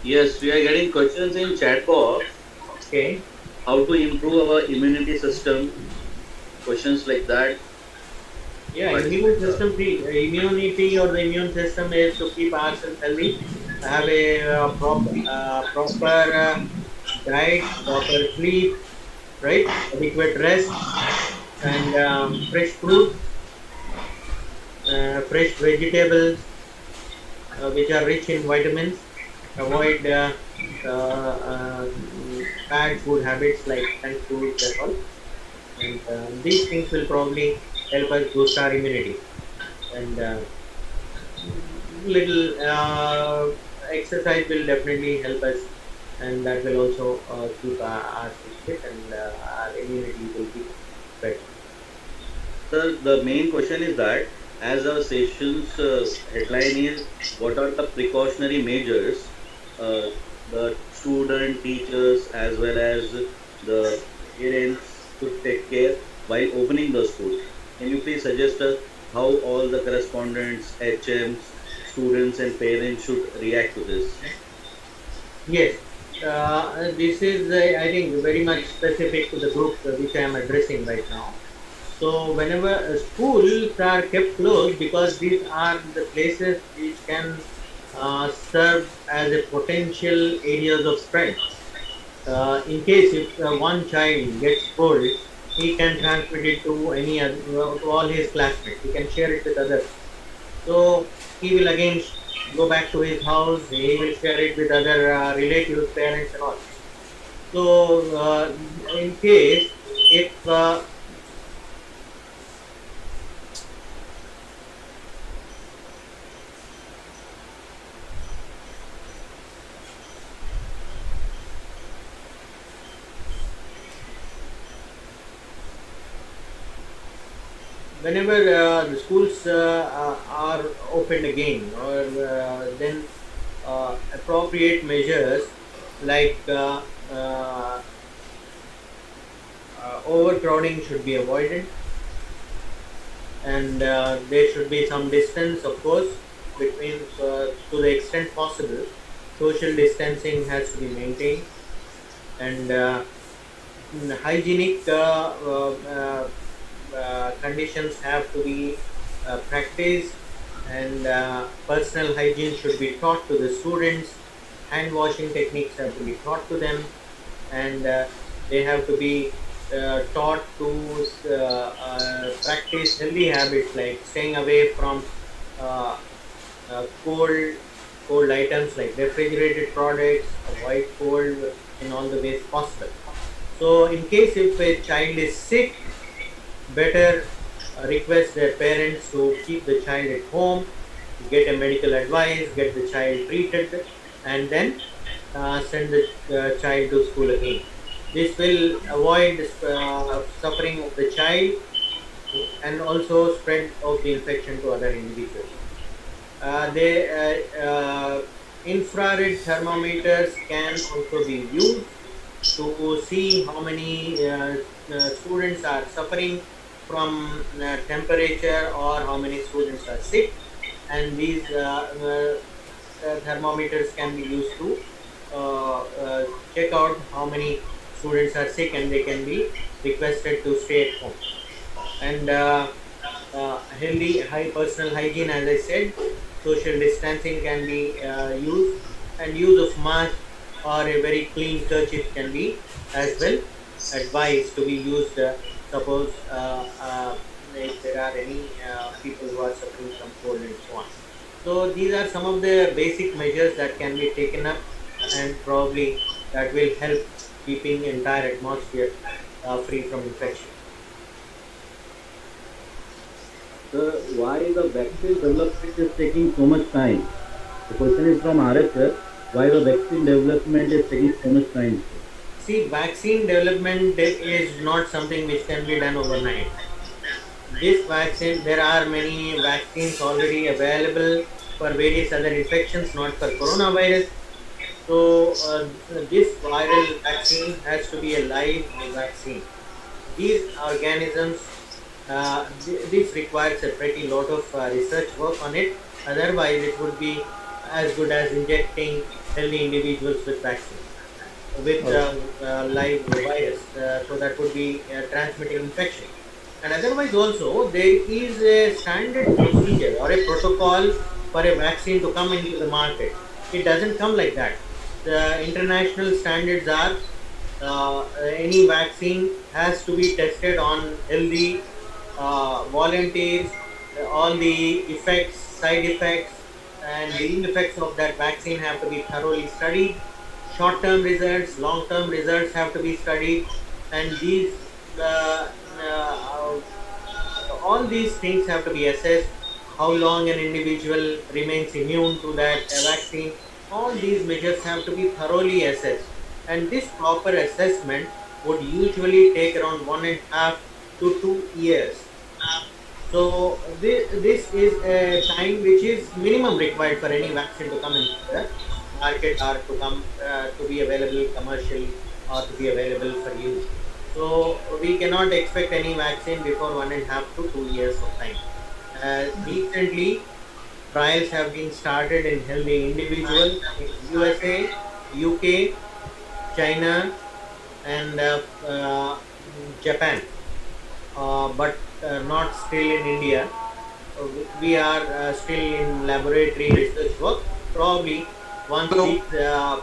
Yes, we are getting questions in chat box. Okay. How to improve our immunity system? Questions like that. Yeah, immunity or the immune system is to keep ourselves healthy, have a proper diet, proper sleep, right? Adequate rest, and fresh fruit, fresh vegetables, which are rich in vitamins. Avoid bad food habits like junk food and all. And these things will probably help us boost our immunity. And little exercise will definitely help us, and that will also keep our fit, and our immunity will be better. Sir, the main question is that as our session's headline is what are the precautionary measures the student, teachers as well as the parents should take care while opening the school. Can you please suggest us how all the correspondents, HMs, students and parents should react to this? Yes, this is I think very much specific to the group which I am addressing right now. So whenever schools are kept closed, because these are the places which can serve as a potential areas of spread. In case if one child gets cold, he can transmit it to any other, to all his classmates. He can share it with others. So he will again go back to his house. He will share it with other relatives, parents, and all. So in case if whenever the schools are opened again, or then appropriate measures like overcrowding should be avoided, and there should be some distance, of course, between to the extent possible. Social distancing has to be maintained, and hygienic conditions have to be practiced, and personal hygiene should be taught to the students. Hand washing techniques have to be taught to them, and they have to be taught to practice healthy habits like staying away from uh, cold items like refrigerated products, avoid cold in all the ways possible. So, in case if a child is sick, better request their parents to keep the child at home, get a medical advice, get the child treated, and then send the child to school again. This will avoid suffering of the child and also spread of the infection to other individuals. The infrared thermometers can also be used to see how many students are suffering from temperature or how many students are sick, and these thermometers can be used to check out how many students are sick, and they can be requested to stay at home. And healthy high personal hygiene, as I said, social distancing can be used, and use of mask or a very clean kerchief can be as well advised to be used. Suppose if there are any people who are suffering from cold and so on. So these are some of the basic measures that can be taken up, and probably that will help keeping entire atmosphere free from infection. Sir, why the vaccine development is taking so much time? The question is from RF, sir. Why the vaccine development is taking so much time? See, vaccine development is not something which can be done overnight. This vaccine, there are many vaccines already available for various other infections, not for coronavirus. So, this viral vaccine has to be a live vaccine. These organisms, this requires a pretty lot of research work on it. Otherwise, it would be as good as injecting healthy individuals with vaccine, with live virus. So that would be transmitting infection. And otherwise, also there is a standard procedure or a protocol for a vaccine to come into the market. It doesn't come like that. The international standards are any vaccine has to be tested on healthy volunteers, all the effects, side effects, and the ill effects of that vaccine have to be thoroughly studied. Short term results, long term results have to be studied, and these all these things have to be assessed. How long an individual remains immune to that vaccine, all these measures have to be thoroughly assessed, and this proper assessment would usually take around 1.5 to 2 years. So this is a time which is minimum required for any vaccine to come into the market, or to come to be available commercially, or to be available for use. So we cannot expect any vaccine before 1.5 to 2 years of time. Recently, trials have been started in healthy individuals in USA, UK, China, and Japan, but not still in India. We are still in laboratory research work. Probably once these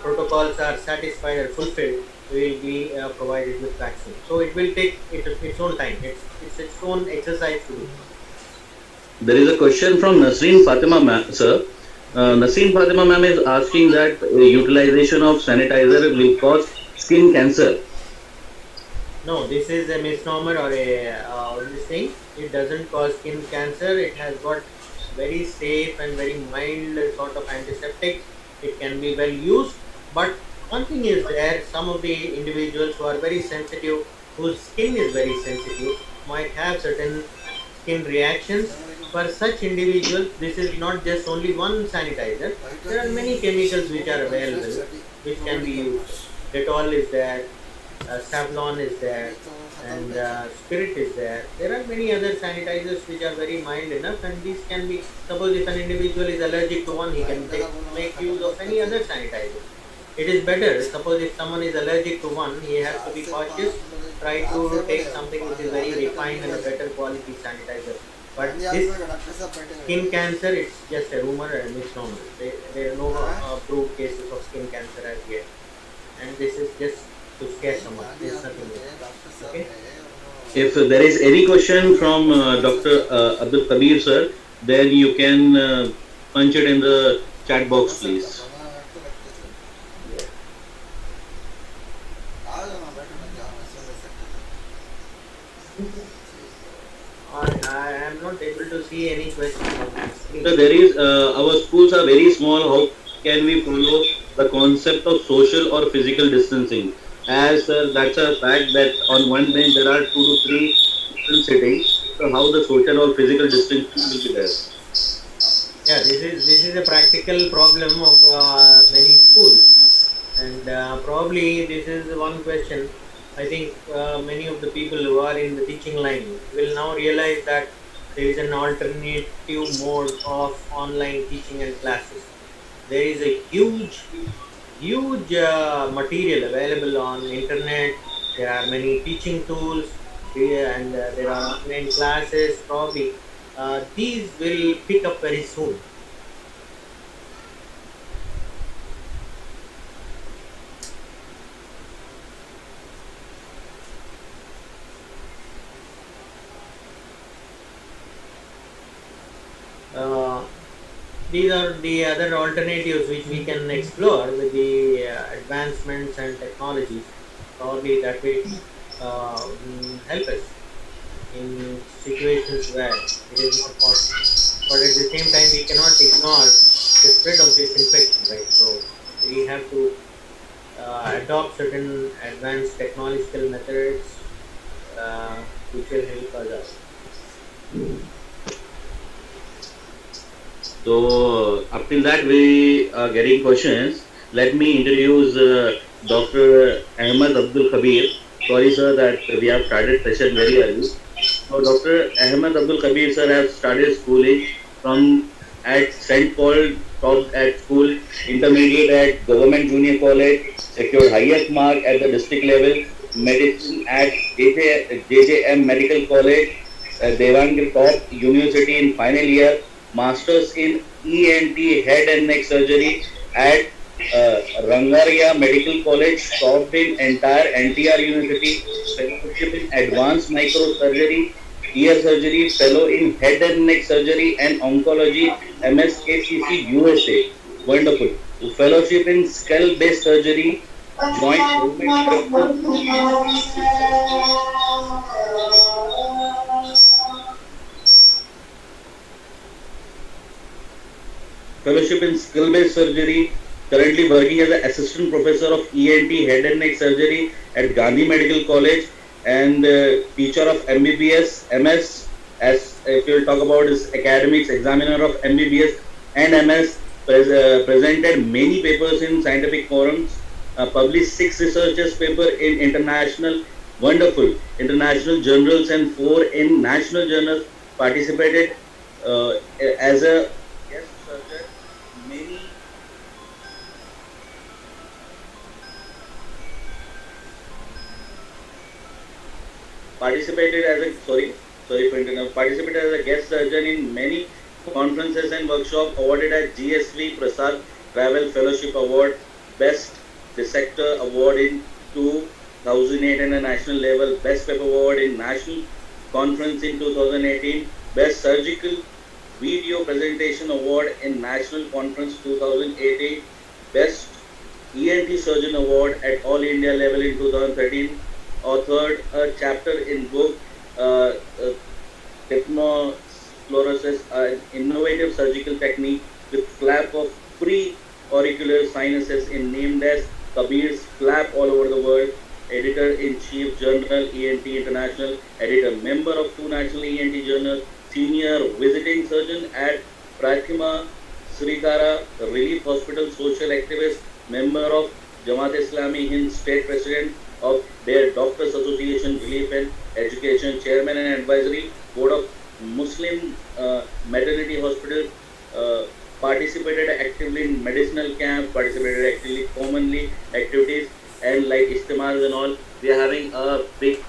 protocols are satisfied or fulfilled, we will be provided with vaccine. So it will take its own time. It's its own exercise to do. There is a question from Nasreen Fatima, sir. Nasreen Fatima ma'am is asking that utilization of sanitizer will cause skin cancer. No, this is a misnomer or a this thing. It doesn't cause skin cancer. It has got very safe and very mild sort of antiseptic. It can be well used. But one thing is there, some of the individuals who are very sensitive, whose skin is very sensitive, might have certain skin reactions. For such individuals, this is not just only one sanitizer. There are many chemicals which are available, which can be used. Dettol is there, Savlon is there, and Spirit is there. There are many other sanitizers which are very mild enough, and these can be. Suppose if an individual is allergic to one, he can make use of any other sanitizer. It is better. Suppose if someone is allergic to one, he has to be cautious. Try to take something which is very refined and a better quality sanitizer. But this skin cancer, it's just a rumor and misnomer. There are no proved cases of skin cancer as yet, and this is just to scare someone. There's nothing more. Okay. If there is any question from Dr. Abdul Kabir sir, then you can punch it in the chat box, please. I am not able to see any question on the screen. So there is our schools are very small. How can we follow the concept of social or physical distancing? As that's a fact that on one bench there are 2 to 3 people sitting. So how the social or physical distancing will be there? Yeah, this is a practical problem of many schools, and probably this is one question. I think many of the people who are in the teaching line will now realize that there is an alternative mode of online teaching and classes. There is a huge material available on internet. There are many teaching tools, and there are online classes. Probably these will pick up very soon. These are the other alternatives which we can explore with the advancements and technologies. Probably that will help us in situations where it is not possible. But at the same time, we cannot ignore the spread of this infection, right? So we have to adopt certain advanced technological methods which will help us out. So up till that we are getting questions. Let me introduce Dr. Ahmed Abdul Kabir. Sorry sir that we have started session very early. So Dr. Ahmed Abdul Kabir sir has started schooling from at St. Paul, top at school, intermediate at Government Junior College, secured highest mark at the district level, medicine at JJM Medical College, Devangir top university in final year, masters in ENT head and neck surgery at Rangaria Medical College, topped in entire NTR University, fellowship in advanced microsurgery, ear surgery, fellow in head and neck surgery and oncology, MSKCC USA. Wonderful. Fellowship in skull based surgery, joint fellowship in skill-based surgery, currently working as an assistant professor of ENT head and neck surgery at Gandhi Medical College and teacher of MBBS, MS, as if you will talk about his academics, examiner of MBBS and MS, presented many papers in scientific forums, published 6 researchers paper in international, wonderful, international journals and 4 in national journals, participated as a guest surgeon many participated as a participated as a guest surgeon in many conferences and workshops, awarded at GSV Prasad Travel Fellowship Award, Best Dissector Award in 2008 and a national level, Best Paper Award in National Conference in 2018, Best Surgical Video Presentation Award in National Conference 2018, Best ENT Surgeon Award at All India level in 2013, authored a chapter in book Hypnofluorosis, an innovative surgical technique with flap of pre-auricular sinuses in named as Kabir's Flap all over the world, editor-in-chief journal ENT International, editor, member of 2 national ENT journals, senior visiting surgeon at Pratima Srikara Relief Hospital, social activist, member of Jamaat Islami Hind, state president of their Doctors Association, Relief and Education, chairman and advisory board of Muslim Maternity Hospital, participated actively in medicinal camp, participated actively commonly activities and like istimas and all. We are having a big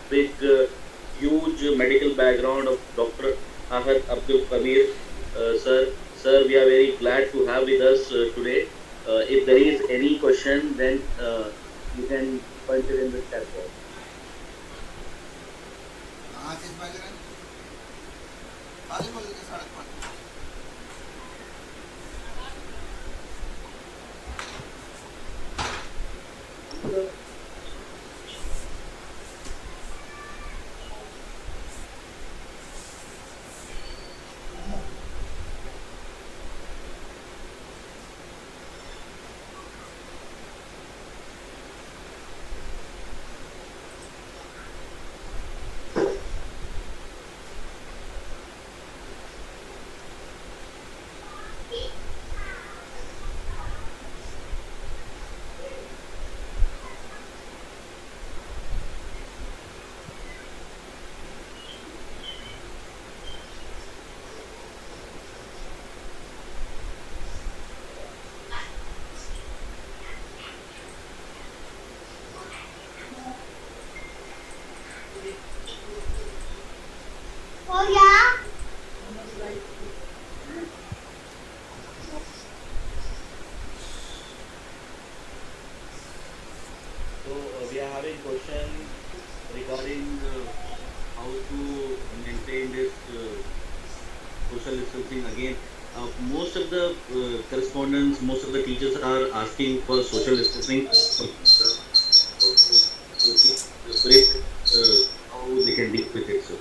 huge medical background of Dr. Ahmed Abdul Kabir sir. Sir, we are very glad to have with us today. If there is any question, then you can culture in the Stafford. So we are having question regarding how to maintain this social distancing again. Most of the correspondents, most of the teachers are asking for social distancing. How they can deal with it. So.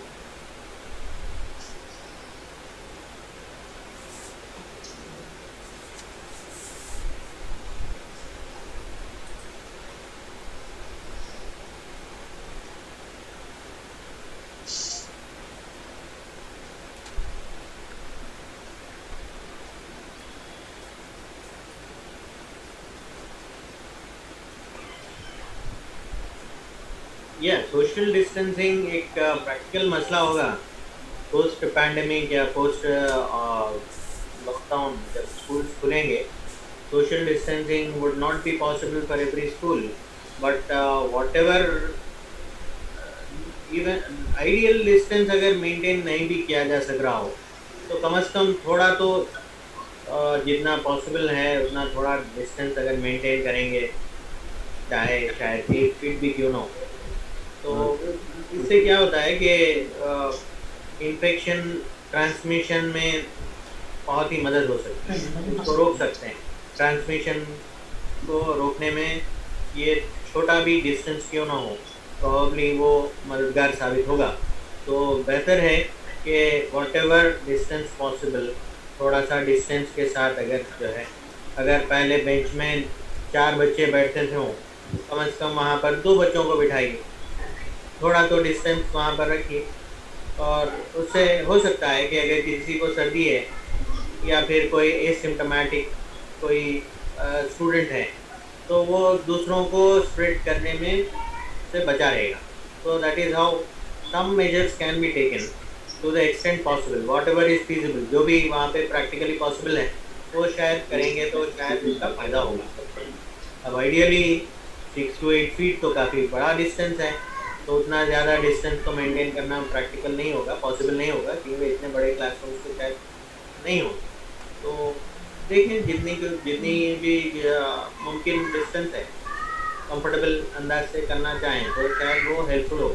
Social distancing एक practical मसला होगा post pandemic या post lockdown जब schools खुलेंगे. Social distancing would not be possible for every school, but what ever even ideal distance अगर maintain नहीं भी किया जा सक रहा हो तो कम से कम थोड़ा तो जितना पॉसिबल है उतना थोड़ा डिस्टेंस अगर मेंटेन करेंगे, चाहे शायद 8 फीट भी क्यों ना हो, तो इससे क्या होता है कि इन्फेक्शन ट्रांसमिशन में बहुत ही मदद हो सकती है, उसको रोक सकते हैं. ट्रांसमिशन को रोकने में ये छोटा भी डिस्टेंस क्यों ना हो प्रॉब्ली वो मददगार साबित होगा. तो बेहतर है कि वॉट एवर डिस्टेंस पॉसिबल थोड़ा सा डिस्टेंस के साथ अगर जो है अगर पहले बेंच में 4 बच्चे बैठते थे कम से कम वहाँ पर 2 बच्चों को बिठाइए, थोड़ा तो डिस्टेंस वहाँ पर रखिए. और उससे हो सकता है कि अगर किसी को सर्दी है या फिर कोई एसिम्प्टोमेटिक कोई स्टूडेंट है तो वो दूसरों को स्प्रेड करने में से बचा रहेगा. तो that is how some measures can be taken to the extent possible, whatever is feasible. जो भी वहाँ पे प्रैक्टिकली पॉसिबल है वो शायद करेंगे तो शायद उसका फ़ायदा होगा. अब आइडियली 6 to 8 फीट तो काफ़ी बड़ा डिस्टेंस है, तो उतना ज़्यादा डिस्टेंस तो मेंटेन करना प्रैक्टिकल नहीं होगा, पॉसिबल नहीं होगा क्योंकि इतने बड़े क्लासरूम्स तो शायद नहीं हो. तो देखें जितनी भी मुमकिन डिस्टेंस है कंफर्टेबल अंदाज से करना चाहें तो शायद वो हेल्पफुल हो.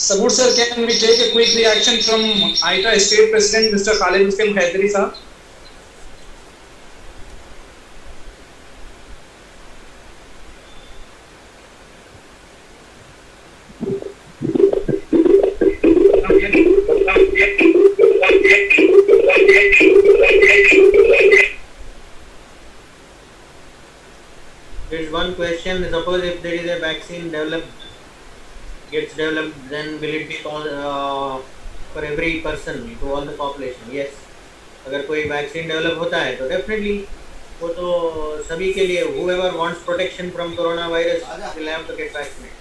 Sabur sir, can we take a quick reaction from ITA State President Mr. Khalid Hussain Khaitari sir? There is one question. Suppose if there is a vaccine gets developed, then will it be for every person to all the population? Yes. अगर कोई vaccine develop होता है तो definitely वो तो सभी के लिए whoever wants protection from corona virus will have to get vaccinated.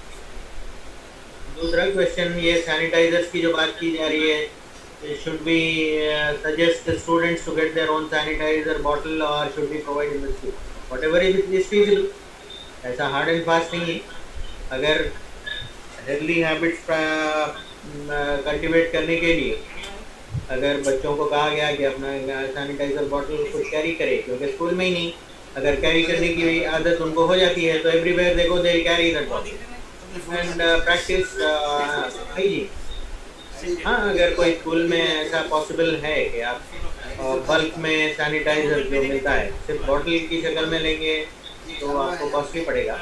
दूसरा क्वेश्चन ये सैनिटाइजर्स की जो बात की जा रही है, should we suggest the students to get their own sanitizer bottle or should we provide in the school? Whatever is feasible. ऐसा हार्ड एंड फास्ट नहीं है। अगर हेल्दी हैबिट्स कल्टिवेट करने के लिए अगर बच्चों को कहा गया कि अपना सैनिटाइजर बॉटल खुद कैरी करे, क्योंकि स्कूल में ही नहीं, अगर कैरी करने की आदत उनको हो जाती है तो एवरीवेयर देखो they carry that bottle and practice hygiene. हाँ, अगर कोई स्कूल में ऐसा पॉसिबल है कि आप बल्क में सैनिटाइजर जो मिलता है सिर्फ बॉटल की शक्ल में लेंगे तो आपको कॉस्टली पड़ेगा।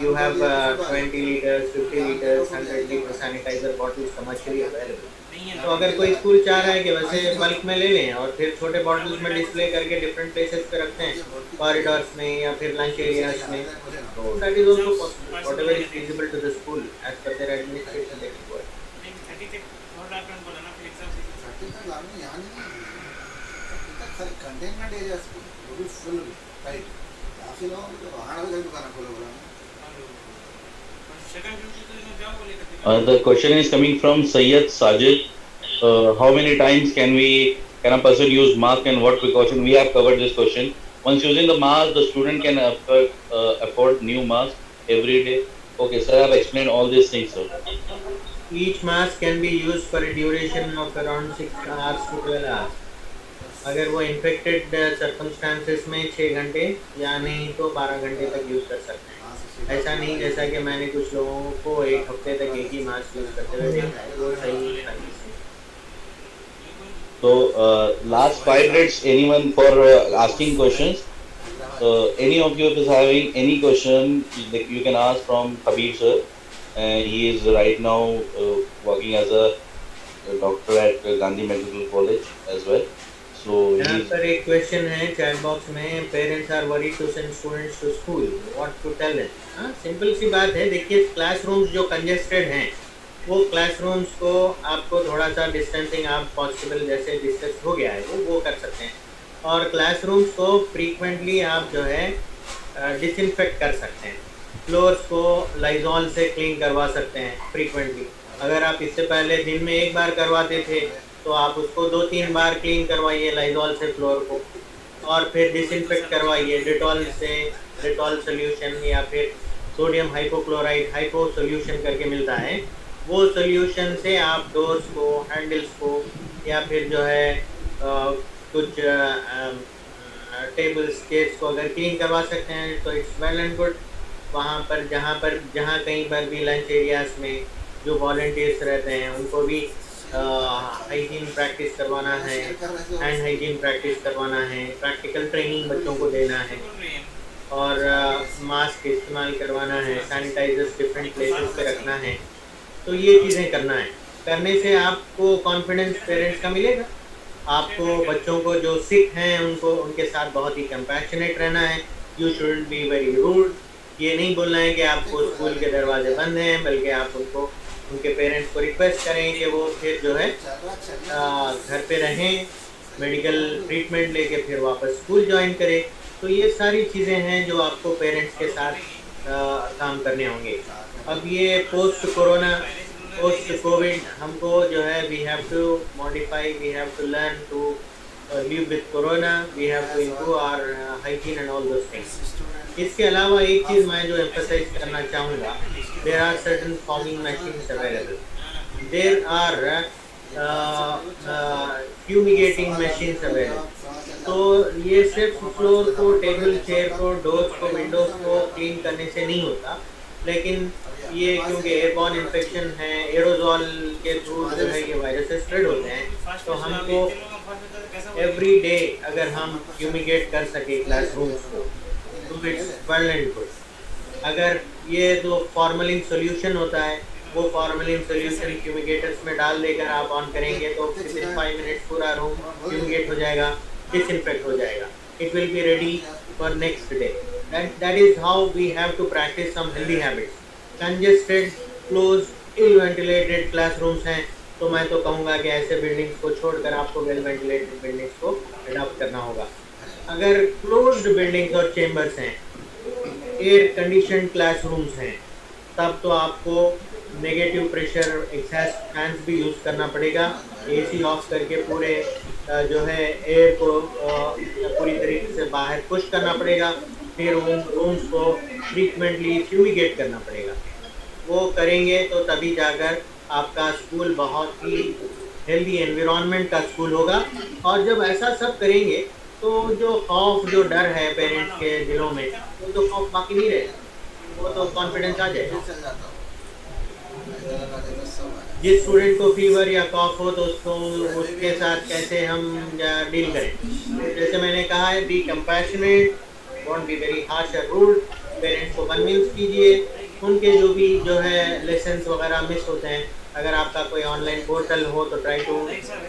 You have 20 liters, 50 liters, 100 liters sanitizer bottles commercially available. तो अगर कोई स्कूल चाह रहा है कि वैसे बल्क में ले लें और फिर छोटे बॉटल्स में डिस्प्ले करके डिफरेंट प्लेसेस पे रखते हैं, कॉरिडोर्स में या फिर लंच एरियाज में, तो that is also possible, whatever is feasible to the school as per their administration they require. Containment areas full tight काफी लोग वहां भी दुकान खोले बोला। The question is coming from Sayyid Sajid. How many times can a person use mask and what precaution? We have covered this question. Once using the mask, the student can afford new mask every day. Okay, sir, I have explained all these things, sir. Each mask can be used for a duration of around 6 hours to 12 hours. अगर वो infected circumstances में 6 घंटे या नहीं तो 12 घंटे तक use कर सकते हैं। ऐसा नहीं जैसा कि मैंने कुछ लोगों को 1 हफ्ते तक एक ही मास्क यूज़ करते हुए देखा है, वो सही नहीं। So, last 5 minutes, anyone for asking questions? Any of you is having any question, you can ask from Habib sir. And he is right now working as a doctor at Gandhi Medical College as well. So यहाँ पर एक question है chat box में, parents are worried to send students to school, what to tell them. हाँ, simple सी बात है। देखिए, क्लासरूम्स जो कंजेस्टेड हैं वो क्लासरूम्स को आपको थोड़ा सा डिस्टेंसिंग आप पॉसिबल जैसे डिस्कस हो गया है वो कर सकते हैं, और क्लासरूम्स को फ्रीक्वेंटली आप जो है डिसइंफेक्ट कर सकते हैं, फ्लोर्स को लाइजॉल से क्लीन करवा सकते हैं फ्रीक्वेंटली। अगर आप इससे पहले दिन में 1 बार करवाते थे तो आप उसको 2-3 बार क्लीन करवाइए लाइजॉल से फ्लोर को, और फिर डिसइंफेक्ट करवाइए डेटॉल से, डेटॉल सोल्यूशन या फिर सोडियम हाइपोक्लोराइड हाइपो सोल्यूशन करके मिलता है, वो सोल्यूशन से आप डोर्स को, हैंडल्स को या फिर जो है कुछ टेबल्स, चेयर्स को अगर क्लीन करवा सकते हैं तो इट्स वेल एंड गुड। वहाँ पर जहाँ कहीं पर भी लंच एरियाज में जो वॉलंटियर्स रहते हैं उनको भी हाइजीन प्रैक्टिस करवाना है, हैंड हाइजीन प्रैक्टिस करवाना है, प्रैक्टिकल ट्रेनिंग बच्चों को देना है, और मास्क इस्तेमाल करवाना है, सैनिटाइजर्स डिफरेंट प्लेसेस पे रखना है। तो ये चीज़ें करना है। करने से आपको कॉन्फिडेंस पेरेंट्स का मिलेगा। आपको बच्चों को जो सिक हैं उनके साथ बहुत ही कंपैशनेट रहना है। You should be very rude. ये नहीं बोलना है कि आपको स्कूल के दरवाजे बंद हैं, बल्कि आप उनके पेरेंट्स को रिक्वेस्ट करें कि वो फिर जो है घर पे रहें, मेडिकल ट्रीटमेंट लेके फिर वापस स्कूल ज्वाइन करें। तो ये सारी चीज़ें हैं जो आपको पेरेंट्स के साथ काम करने होंगे। अब ये पोस्ट कोरोना, पोस्ट कोविड, हमको जो है we have to modify, we have to learn to live with corona, we have to improve our hygiene and all those things. इसके अलावा एक चीज़ मैं जो एम्फसाइज करना चाहूँगा, there are certain fogging machines available, there are fumigating machines available। तो ये सिर्फ फ्लोर को, टेबल, चेयर को, डोर्स को, विंडोज को क्लीन करने से नहीं होता, लेकिन ये क्योंकि एयरबॉर्न इन्फेक्शन है, एरोजॉल के थ्रू जो है ये वायरसेस स्प्रेड होते हैं, तो हमको एवरी डे अगर हम फ्यूमिगेट कर सके क्लासरूम्स को तो इट्स वेल एंड गुड। अगर ये जो फॉर्मलिन सोल्यूशन होता है वो फॉर्मलिन सोल्यूशन फ्यूमिगेटर्स में डाल देकर आप ऑन करेंगे तो विद इन 5 मिनट्स पूरा रूम फ्यूमिगेट हो जाएगा, डिसइंफेक्ट हो जाएगा। It will be ready for next day. That is how we have to practice some healthy habits. Congested, close, ill ventilated classrooms हैं तो मैं तो कहूँगा कि ऐसे बिल्डिंग्स को छोड़कर आपको वेल वेंटिलेटेड बिल्डिंग्स को अडॉप्ट करना होगा। अगर क्लोज्ड बिल्डिंग्स और चेम्बर्स हैं, एयर कंडीशन क्लासरूम्स हैं, तब तो आपको नेगेटिव प्रेशर एक्सहॉस्ट फैंस भी यूज़ करना पड़ेगा। एसी ऑफ करके पूरे जो है एयर को पूरी तरीके से बाहर पुश करना पड़ेगा, फिर उन रूम्स को फ्रीक्वेंटली फ्यूमिगेट करना पड़ेगा। वो करेंगे तो तभी जाकर आपका स्कूल बहुत ही हेल्दी एनवायरनमेंट का स्कूल होगा। और जब ऐसा सब करेंगे तो जो खौफ, जो डर है पेरेंट्स के दिलों में, वो तो खौफ बाकी नहीं रहेगा, वो तो कॉन्फिडेंस आ जाएगा। चल जाता हूँ इधर का देखो सब है जिस स्टूडेंट को फीवर या कॉफ हो तो उसके साथ कैसे हम डील करें। जैसे मैंने कहा है, B compassionate, don't be very harsh और रूड। पेरेंट्स को कन्विंस कीजिए, उनके जो भी जो है लेसन्स वगैरह मिस होते हैं, अगर आपका कोई ऑनलाइन पोर्टल हो तो try to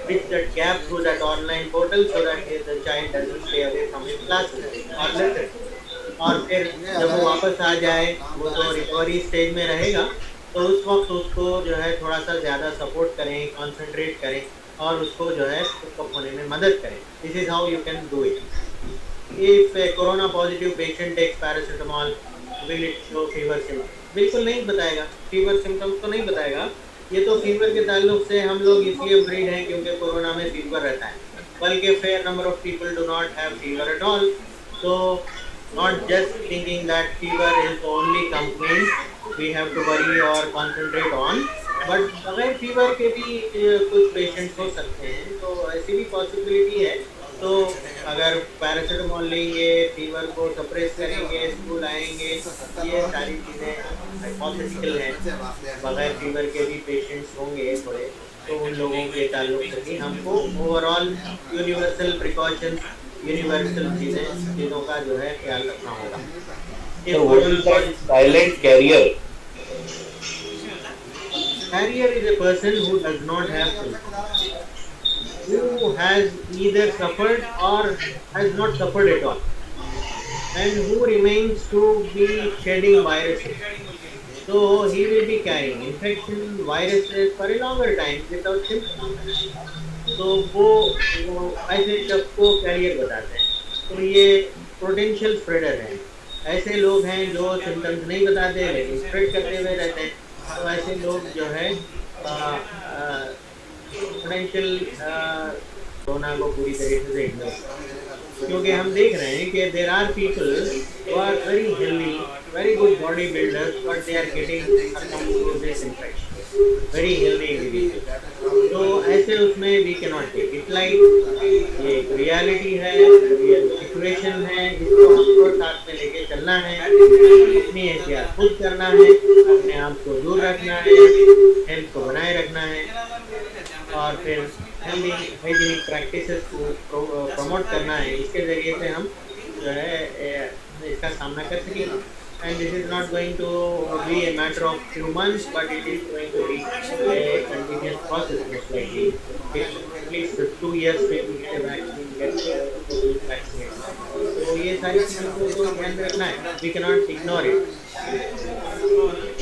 bridge that gap through that online portal so that the child doesn't stay away from his classes or lessons। और फिर जब वो वापस आ जाए, वो तो रिकवरी स्टेज में रहेगा, तो उस वक्त उसको जो है थोड़ा सा ज़्यादा सपोर्ट करें, कंसंट्रेट करें और उसको जो है पिकअप होने में मदद करें। This is how you can do it. If a corona positive patient takes paracetamol, will it show fever symptoms? बिल्कुल नहीं बताएगा, फीवर सिम्टम्स तो नहीं बताएगा। ये तो फीवर के ताल्लुक से हम लोग इसलिए वरीड हैं क्योंकि कोरोना में फीवर रहता है, बल्कि fair number of people do not have fever at all. So not just thinking that fever is the only complaint we have to worry or concentrate on, but बगैर fever के भी कुछ patients हो सकते हैं, तो ऐसी भी पॉसिबिलिटी है। तो अगर पैरासीटामोल लेंगे, फीवर को सप्रेस करेंगे, स्कूल आएंगे, ये सारी चीज़ें हाइपोथेटिकल हैं। बगैर फीवर के भी पेशेंट्स होंगे थोड़े, तो उन लोगों के ताल्लुक से भी हमको ओवरऑल यूनिवर्सल प्रिकॉशंस, यूनिवर्सल चीज़ों का जो है ख्याल रखना होगा। So what is that silent carrier? Carrier is a person who does not have symptoms, who has either suffered or has not suffered at all, and who remains to be shedding viruses. So he will be carrying infection, viruses for a longer time without symptoms. तो वो ऐसे सबको career बताते हैं। तो ये potential spreader हैं। ऐसे लोग हैं जो सिम्टम्स नहीं बताते लेकिन स्प्रेड करते हुए रहते हैं। तो ऐसे लोग जो है पोटेंशियल कोरोना को पूरी तरीके से इग्नोर, क्योंकि हम देख रहे हैं कि there are people who are very healthy, very good body builders, but they are getting this infection, very healthy individual. तो ऐसे उसमें we can not take it like, ये एक रियलिटी है, रियल सिचुएशन है, जिसको हमको साथ में लेके चलना है। अपनी एहतियात खुद करना है, अपने आप को दूर रखना है, हेल्थ को बनाए रखना है, और फिर हेल्दी हाइजीनिक प्रैक्टिसेस को प्रमोट करना है। इसके ज़रिए से हम जो है इसका सामना कर सकेंगे। And this is not going to be a matter of few months, but it is going to be a continuous process, most likely. At least 2 years till we get a vaccine, get vaccinated. So ये सारी चीज़ों को तो ध्यान रखना है। We cannot ignore it.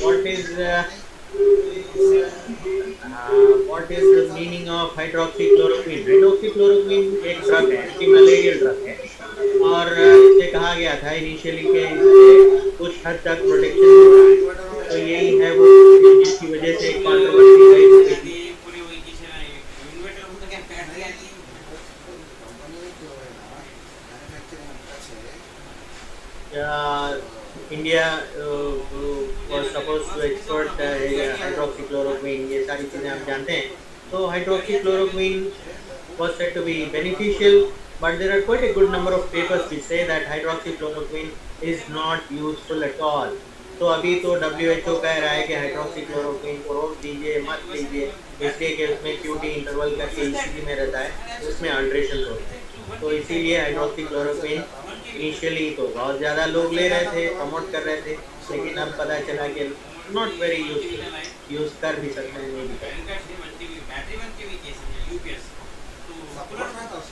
What is the meaning of hydroxychloroquine? Hydroxychloroquine एक drug है, एंटी-मलेरियल ड्रग है, और इससे कहा गया था इनिशियली कि इससे कुछ हद तक प्रोटेक्शन होगा। तो यही है वो जिसकी वजह से एक कंट्रोवर्सी है। India was supposed to export hydroxychloroquine, ये सारी चीज़ें आप जानते हैं। तो hydroxychloroquine was said to be beneficial, but there are quite a good number of papers which say that hydroxychloroquine is not useful at all. तो अभी तो WHO कह रहा है कि हाइड्रोक्सीक्लोरोक्विन को रोक दीजिए, मत लीजिए, इसलिए कि उसमें QT इंटरवल करके ECG में रहता है, उसमें अल्ट्रेशन होते हैं। तो इसीलिए हाइड्रोक्सीक्लोरोक्विन इनिशियली तो बहुत ज़्यादा लोग ले रहे थे, प्रमोट कर रहे थे, लेकिन अब पता चला कि नॉट वेरी यूजफुल, यूज़ कर भी सकते हैं, नहीं भी कर।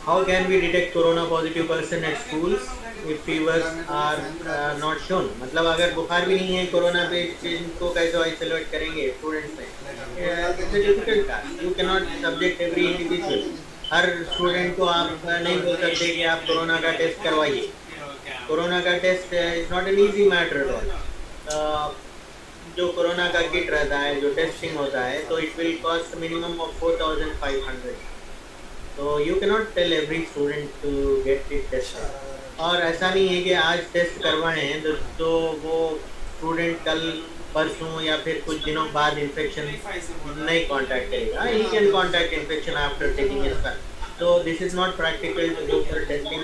How can we detect corona positive person at schools if fevers are not shown? मतलब अगर बुखार भी नहीं है, कोरोना पेशेंट को कैसे आइसोलेट करेंगे स्टूडेंट्स में? It's a difficult task. You can not subject every individual. Her student को आप नहीं बोल सकते कि आप कोरोना का टेस्ट करवाइए। कोरोना का test is not an easy matter at all. जो कोरोना का किट रहता है, जो टेस्टिंग होता है, तो it will cost minimum of 4500। So you cannot tell every student to get it tested. और ऐसा नहीं है कि आज टेस्ट करवाएं हैं तो वो स्टूडेंट कल परसों या फिर कुछ दिनों बाद इन्फेक्शन नहीं कांटेक्ट करेगा. He can contact infection after taking his one. So this is not practical to do for testing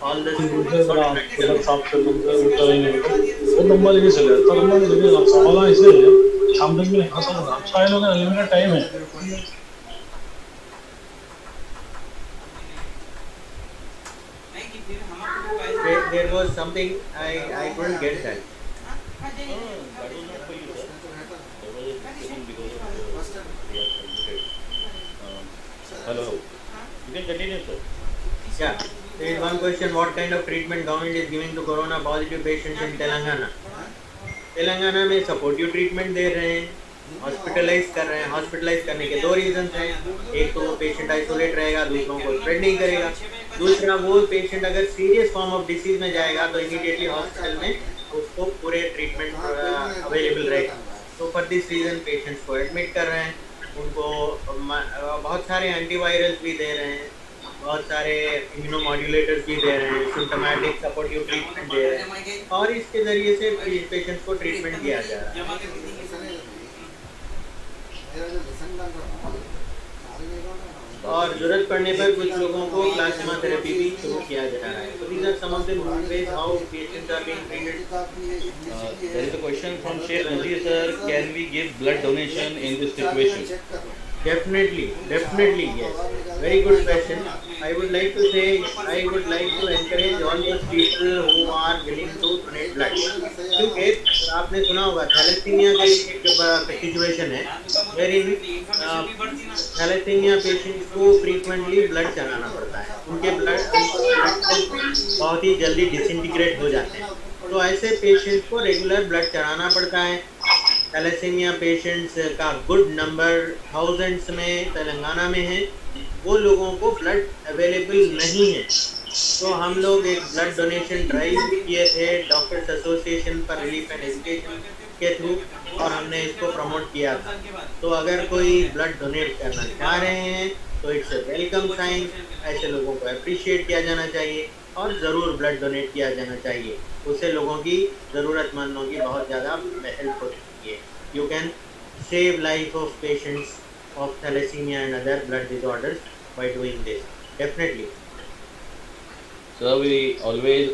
all this. वो नंबर लेके चले तो नंबर लेके सवाल ऐसे है शाम तक में खा सकता. अच्छा है लोग अनलिमिटेड टाइम है. There was something I couldn't get that. That was not for you, sir. That was a discussion because of we have submitted. Hello. You can continue, sir. Yeah. There is one question: what kind of treatment government is giving to corona positive patients in Telangana? Telangana में supportive treatment दे रहे हैं, hospitalise कर रहे हैं. Hospitalise करने के दो reasons हैं. एक तो वो पेशेंट आइसोलेट रहेगा, दूसरों को स्प्रेड नहीं करेगा. दूसरा वो पेशेंट अगर सीरियस फॉर्म ऑफ डिसीज में जाएगा तो इमीडिएटली हॉस्पिटल में उसको पूरे ट्रीटमेंट अवेलेबल रहेगा. तो फॉर दिस रीजन पेशेंट्स को एडमिट कर रहे हैं. उनको बहुत सारे एंटीवायरल्स भी दे रहे हैं, बहुत सारे इम्यूनोमॉड्यूलेटर्स भी दे रहे हैं, सिम्टोमेटिक सपोर्टिव ट्रीटमेंट दे रहे हैं और इसके ज़रिए से पेशेंट्स को ट्रीटमेंट दिया जा रहा है. और ज़रूरत पड़ने पर कुछ लोगों को प्लाज्मा थेरेपी भी शुरू किया जा रहा है. So these are some of the ways how patients are being treated. There is a question from Sheikh Nazir, sir. Can we give blood donation in this situation? Definitely, yes. Very good question. I would like to encourage all those people who are willing to donate blood. क्योंकि आपने सुना होगा thalassaemia का एक situation है very thalassaemia patients को frequently blood चढ़ाना पड़ता है. उनके ब्लड बहुत ही जल्दी डिसइंटीग्रेट हो जाते हैं. तो ऐसे पेशेंट्स को रेगुलर ब्लड चढ़ाना पड़ता है. थैलेसीमिया पेशेंट्स का गुड नंबर थाउजेंड्स में तेलंगाना में है. वो लोगों को ब्लड अवेलेबल नहीं है. तो हम लोग एक ब्लड डोनेशन ड्राइव किए थे doctors association for relief and education के थ्रू और हमने इसको प्रमोट किया था. तो अगर कोई ब्लड डोनेट करना चाह रहे हैं तो इट्स अ वेलकम साइन. ऐसे लोगों को अप्रिशिएट किया जाना चाहिए और ज़रूर ब्लड डोनेट किया जाना चाहिए. उससे लोगों की ज़रूरतमंदों की बहुत ज़्यादा हेल्प हो सकती है. You can save life of patients of thalassemia and other blood disorders by doing this. Definitely. Sir, we always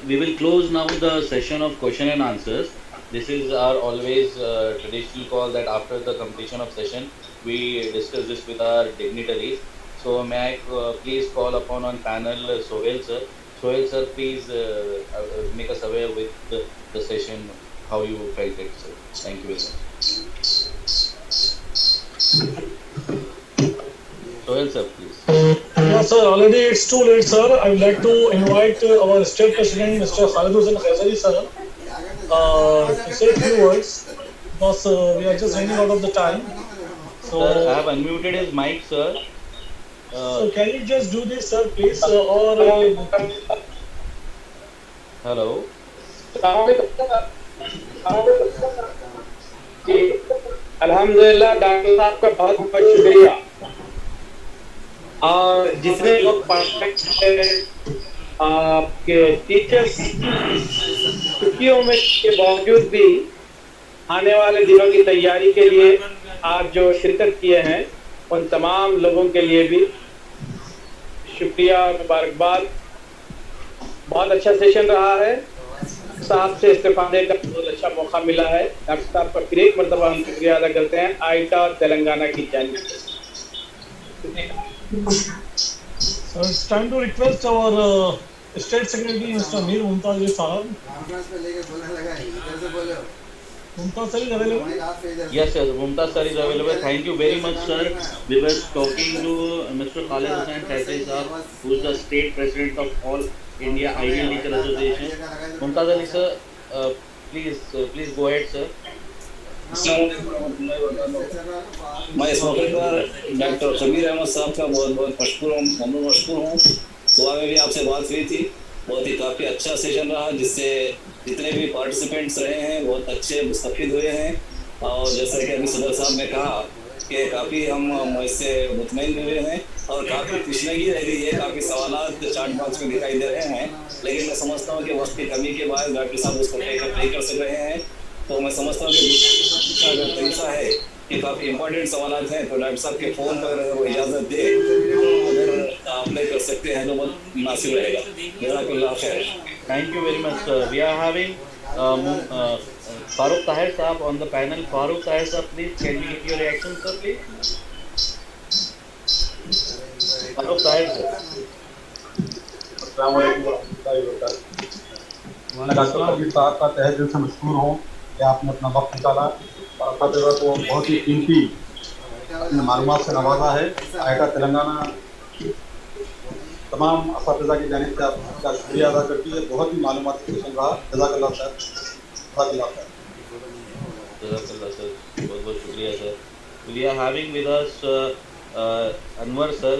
we will close now the session of question and answers. This is our always traditional call that after the completion of session we discuss this with our dignitaries. So may I please call upon on panel Sohail sir. Sohail sir, please make us aware with the session how you felt it, sir. Thank you very much. Sohail sir, please. Yeah, sir. Already it's too late, sir. I would like to invite our state president, Mr. Khalid Hussain Khaizari, sir, to say a few words because we are just running out of the time. So, Sir, I have unmuted his mic, sir. So can you just do this, sir, please? Or Hello. अल्हम्दुलिल्लाह doctor साहब का बहुत बहुत शुक्रिया. और जितने लोग आपके टीचर्स छुट्टियों में के बावजूद भी आने वाले दिनों की तैयारी के लिए आप जो शिरकत किए हैं उन तमाम लोगों के लिए भी शुक्रिया और मुबारकबाद. बहुत अच्छा सेशन रहा है. साहब से इस्तीफादे का बहुत अच्छा मौका मिला है. डॉक्टर साहब का फिर एक मरतबा हम शुक्रिया अदा करते हैं आइटा तेलंगाना की जानिब से. so it's time to request our state secretary, Mr. Mir Mumtaz Sahab. Conference पे लेके बोलने लगा है, इधर से बोलो. Mumtaz sir is available. Yes, sir. Mumtaz sir is available. Thank you very much, sir. We were talking to Mr. Khalid Hussain Khaizari sir, who is the state president of all India Ideal Teacher Association. Mumtaz Ali sir, please go ahead, sir. मैं इस मौके पर doctor Shabir Ahmad साहब का बहुत बहुत मशकूर हूँ. सुबह में भी आपसे बात हुई थी. बहुत ही काफ़ी अच्छा सेशन रहा जिससे जितने भी पार्टिसिपेंट्स रहे हैं बहुत अच्छे मुस्तफिद हुए हैं. और जैसा कि अभी सदर साहब ने कहा कि काफ़ी हम इससे मुतमईन भी हुए हैं और काफ़ी तशनगी रह गई है, काफ़ी सवालात चार्ट बॉक्स में दिखाई दे रहे हैं, लेकिन मैं समझता हूँ कि वक्त की कमी के बाद डॉक्टर साहब उसको नहीं कर सक रहे हैं। तो मैं समझता हूँ कि अगर तरीका है कि काफ़ी इंपॉर्टेंट सवालात हैं तो डॉक्टर साहब के फ़ोन पर अगर वो इजाज़त दे, अगर अप्लाई कर सकते हैं तो बहुत मुनासिब रहेगा। जज़ाकल्लाह खैर। Thank you very much, sir. We are having Farooq Tahir Saab on the panel. Farooq Tahir Saab, please, can we get your reaction, sir, please? Farooq Tahir sir. मैं डॉक्टर कबीर साहब का तहे दिल से मशकूर हूँ कि आपने अपना वक्त निकाला और असातिज़ा को बहुत ही कीमती अपने मालूमात से नवाजा है। आयटा तेलंगाना तमाम असातिज़ा की जानिब से आपका शुक्रिया अदा करती है। बहुत ही मालूमाती सेशन रहा। जज़ाकल्लाह सर, जज़ाकल्लाह सर। जज़ाकल्लाह सर, बहुत बहुत शुक्रिया sir. We are having with us Anwar sir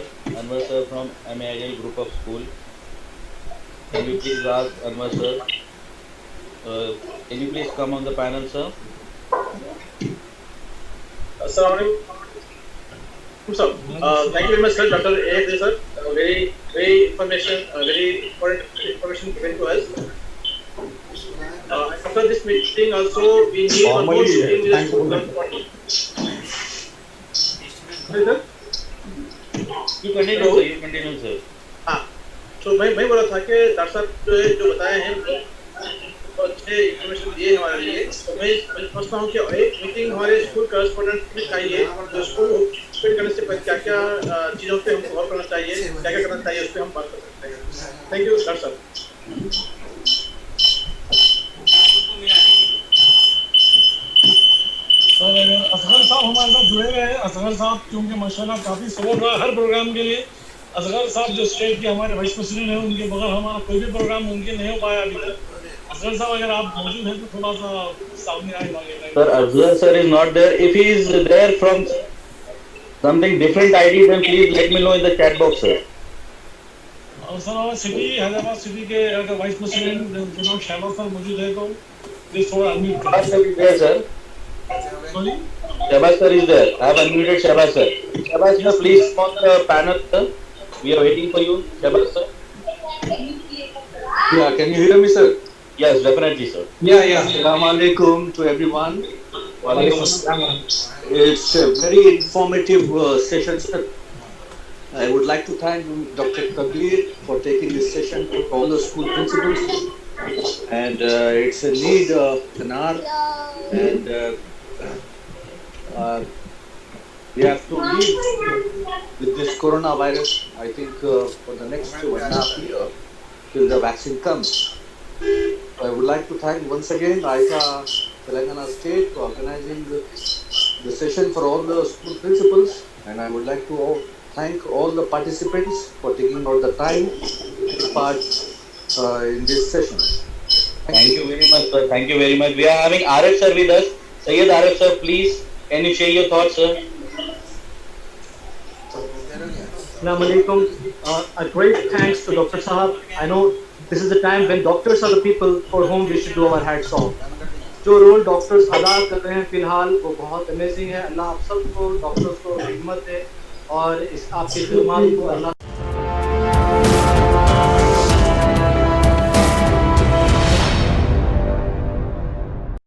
from MAIL group of school. Can you please ask Anwar sir? Can you please come on the panel, sir? Assalamualaikum sir. Thank you very much, sir. Dr. A. sir, very important information given to us. After this meeting, also we need one more meeting with the school body. Sir? You continue, sir. हाँ, तो मैं बोला था कि doctor साहब जो बताए हैं बहुत अच्छे इन्फॉर्मेशन दिए हमारे लिए। तो मैं समझता हूँ कि एक मीटिंग हमारे स्कूल करस्पॉन्डेंट में चाहिए, जो स्कूल ओपन करने से पहले क्या क्या चीज़ों पे हमको गौर करना चाहिए, क्या क्या करना चाहिए, उस पर हम बात कर सकते हैं। थैंक यू डॉक्टर साहब। सर असगर साहब हमारे साथ जुड़े हुए हैं। असगर साहब क्योंकि माशाल्लाह काफ़ी सपोर्ट रहा हर प्रोग्राम के लिए। असगर साहब जो स्टेट के हमारे वाइस प्रेसिडेंट हैं, उनके बगैर हमारा कोई भी प्रोग्राम मुमकिन नहीं हो पाया अभी तक। असगर साहब अगर आप मौजूद हैं तो थोड़ा सा सामने आए मांगे। Sir, Asghar sir is not there. If he is there from something different ID, then please let me know in the chat box, sir. और सर हमारे सिटी हैदराबाद सिटी के अगर वाइस प्रेसिडेंट जनाब शहबाज सर मौजूद है तो प्लीज थोड़ा unmute करें। Shahbaz sir is there, sir. Sorry, Shahbaz sir is there. I have unmuted Shahbaz sir. Shahbaz sir, please come on the panel, sir. We are waiting for you, Shahbaz sir. Yeah, can you hear me, sir? Yes, definitely, sir. Yeah. Assalamu alaikum to everyone. Walaikum assalam. It's a very informative session, sir. I would like to thank Dr. Kabir for taking this session to all the school principals. And it's a need of an hour. And we have to live with this coronavirus, I think, for the next 1.5 years till the vaccine comes. I would like to thank once again Aita Telangana State for organizing the session for all the school principals, and I would like to thank all the participants for taking out the time to take part in this session. Thank you very much, sir. Thank you very much. We are having Arif sir with us. Sayyid Arif sir, please, can you share your thoughts, sir? Assalamu alaikum. A great thanks to Dr. Sahab. I know this is the time when doctors are the people for whom we should do our hats off. जो role doctors अदा कर रहे हैं फिलहाल वो बहुत amazing है। अल्लाह आप सबको डॉक्टर्स को हिम्मत दे और इस आपकी खिदमत को अल्लाह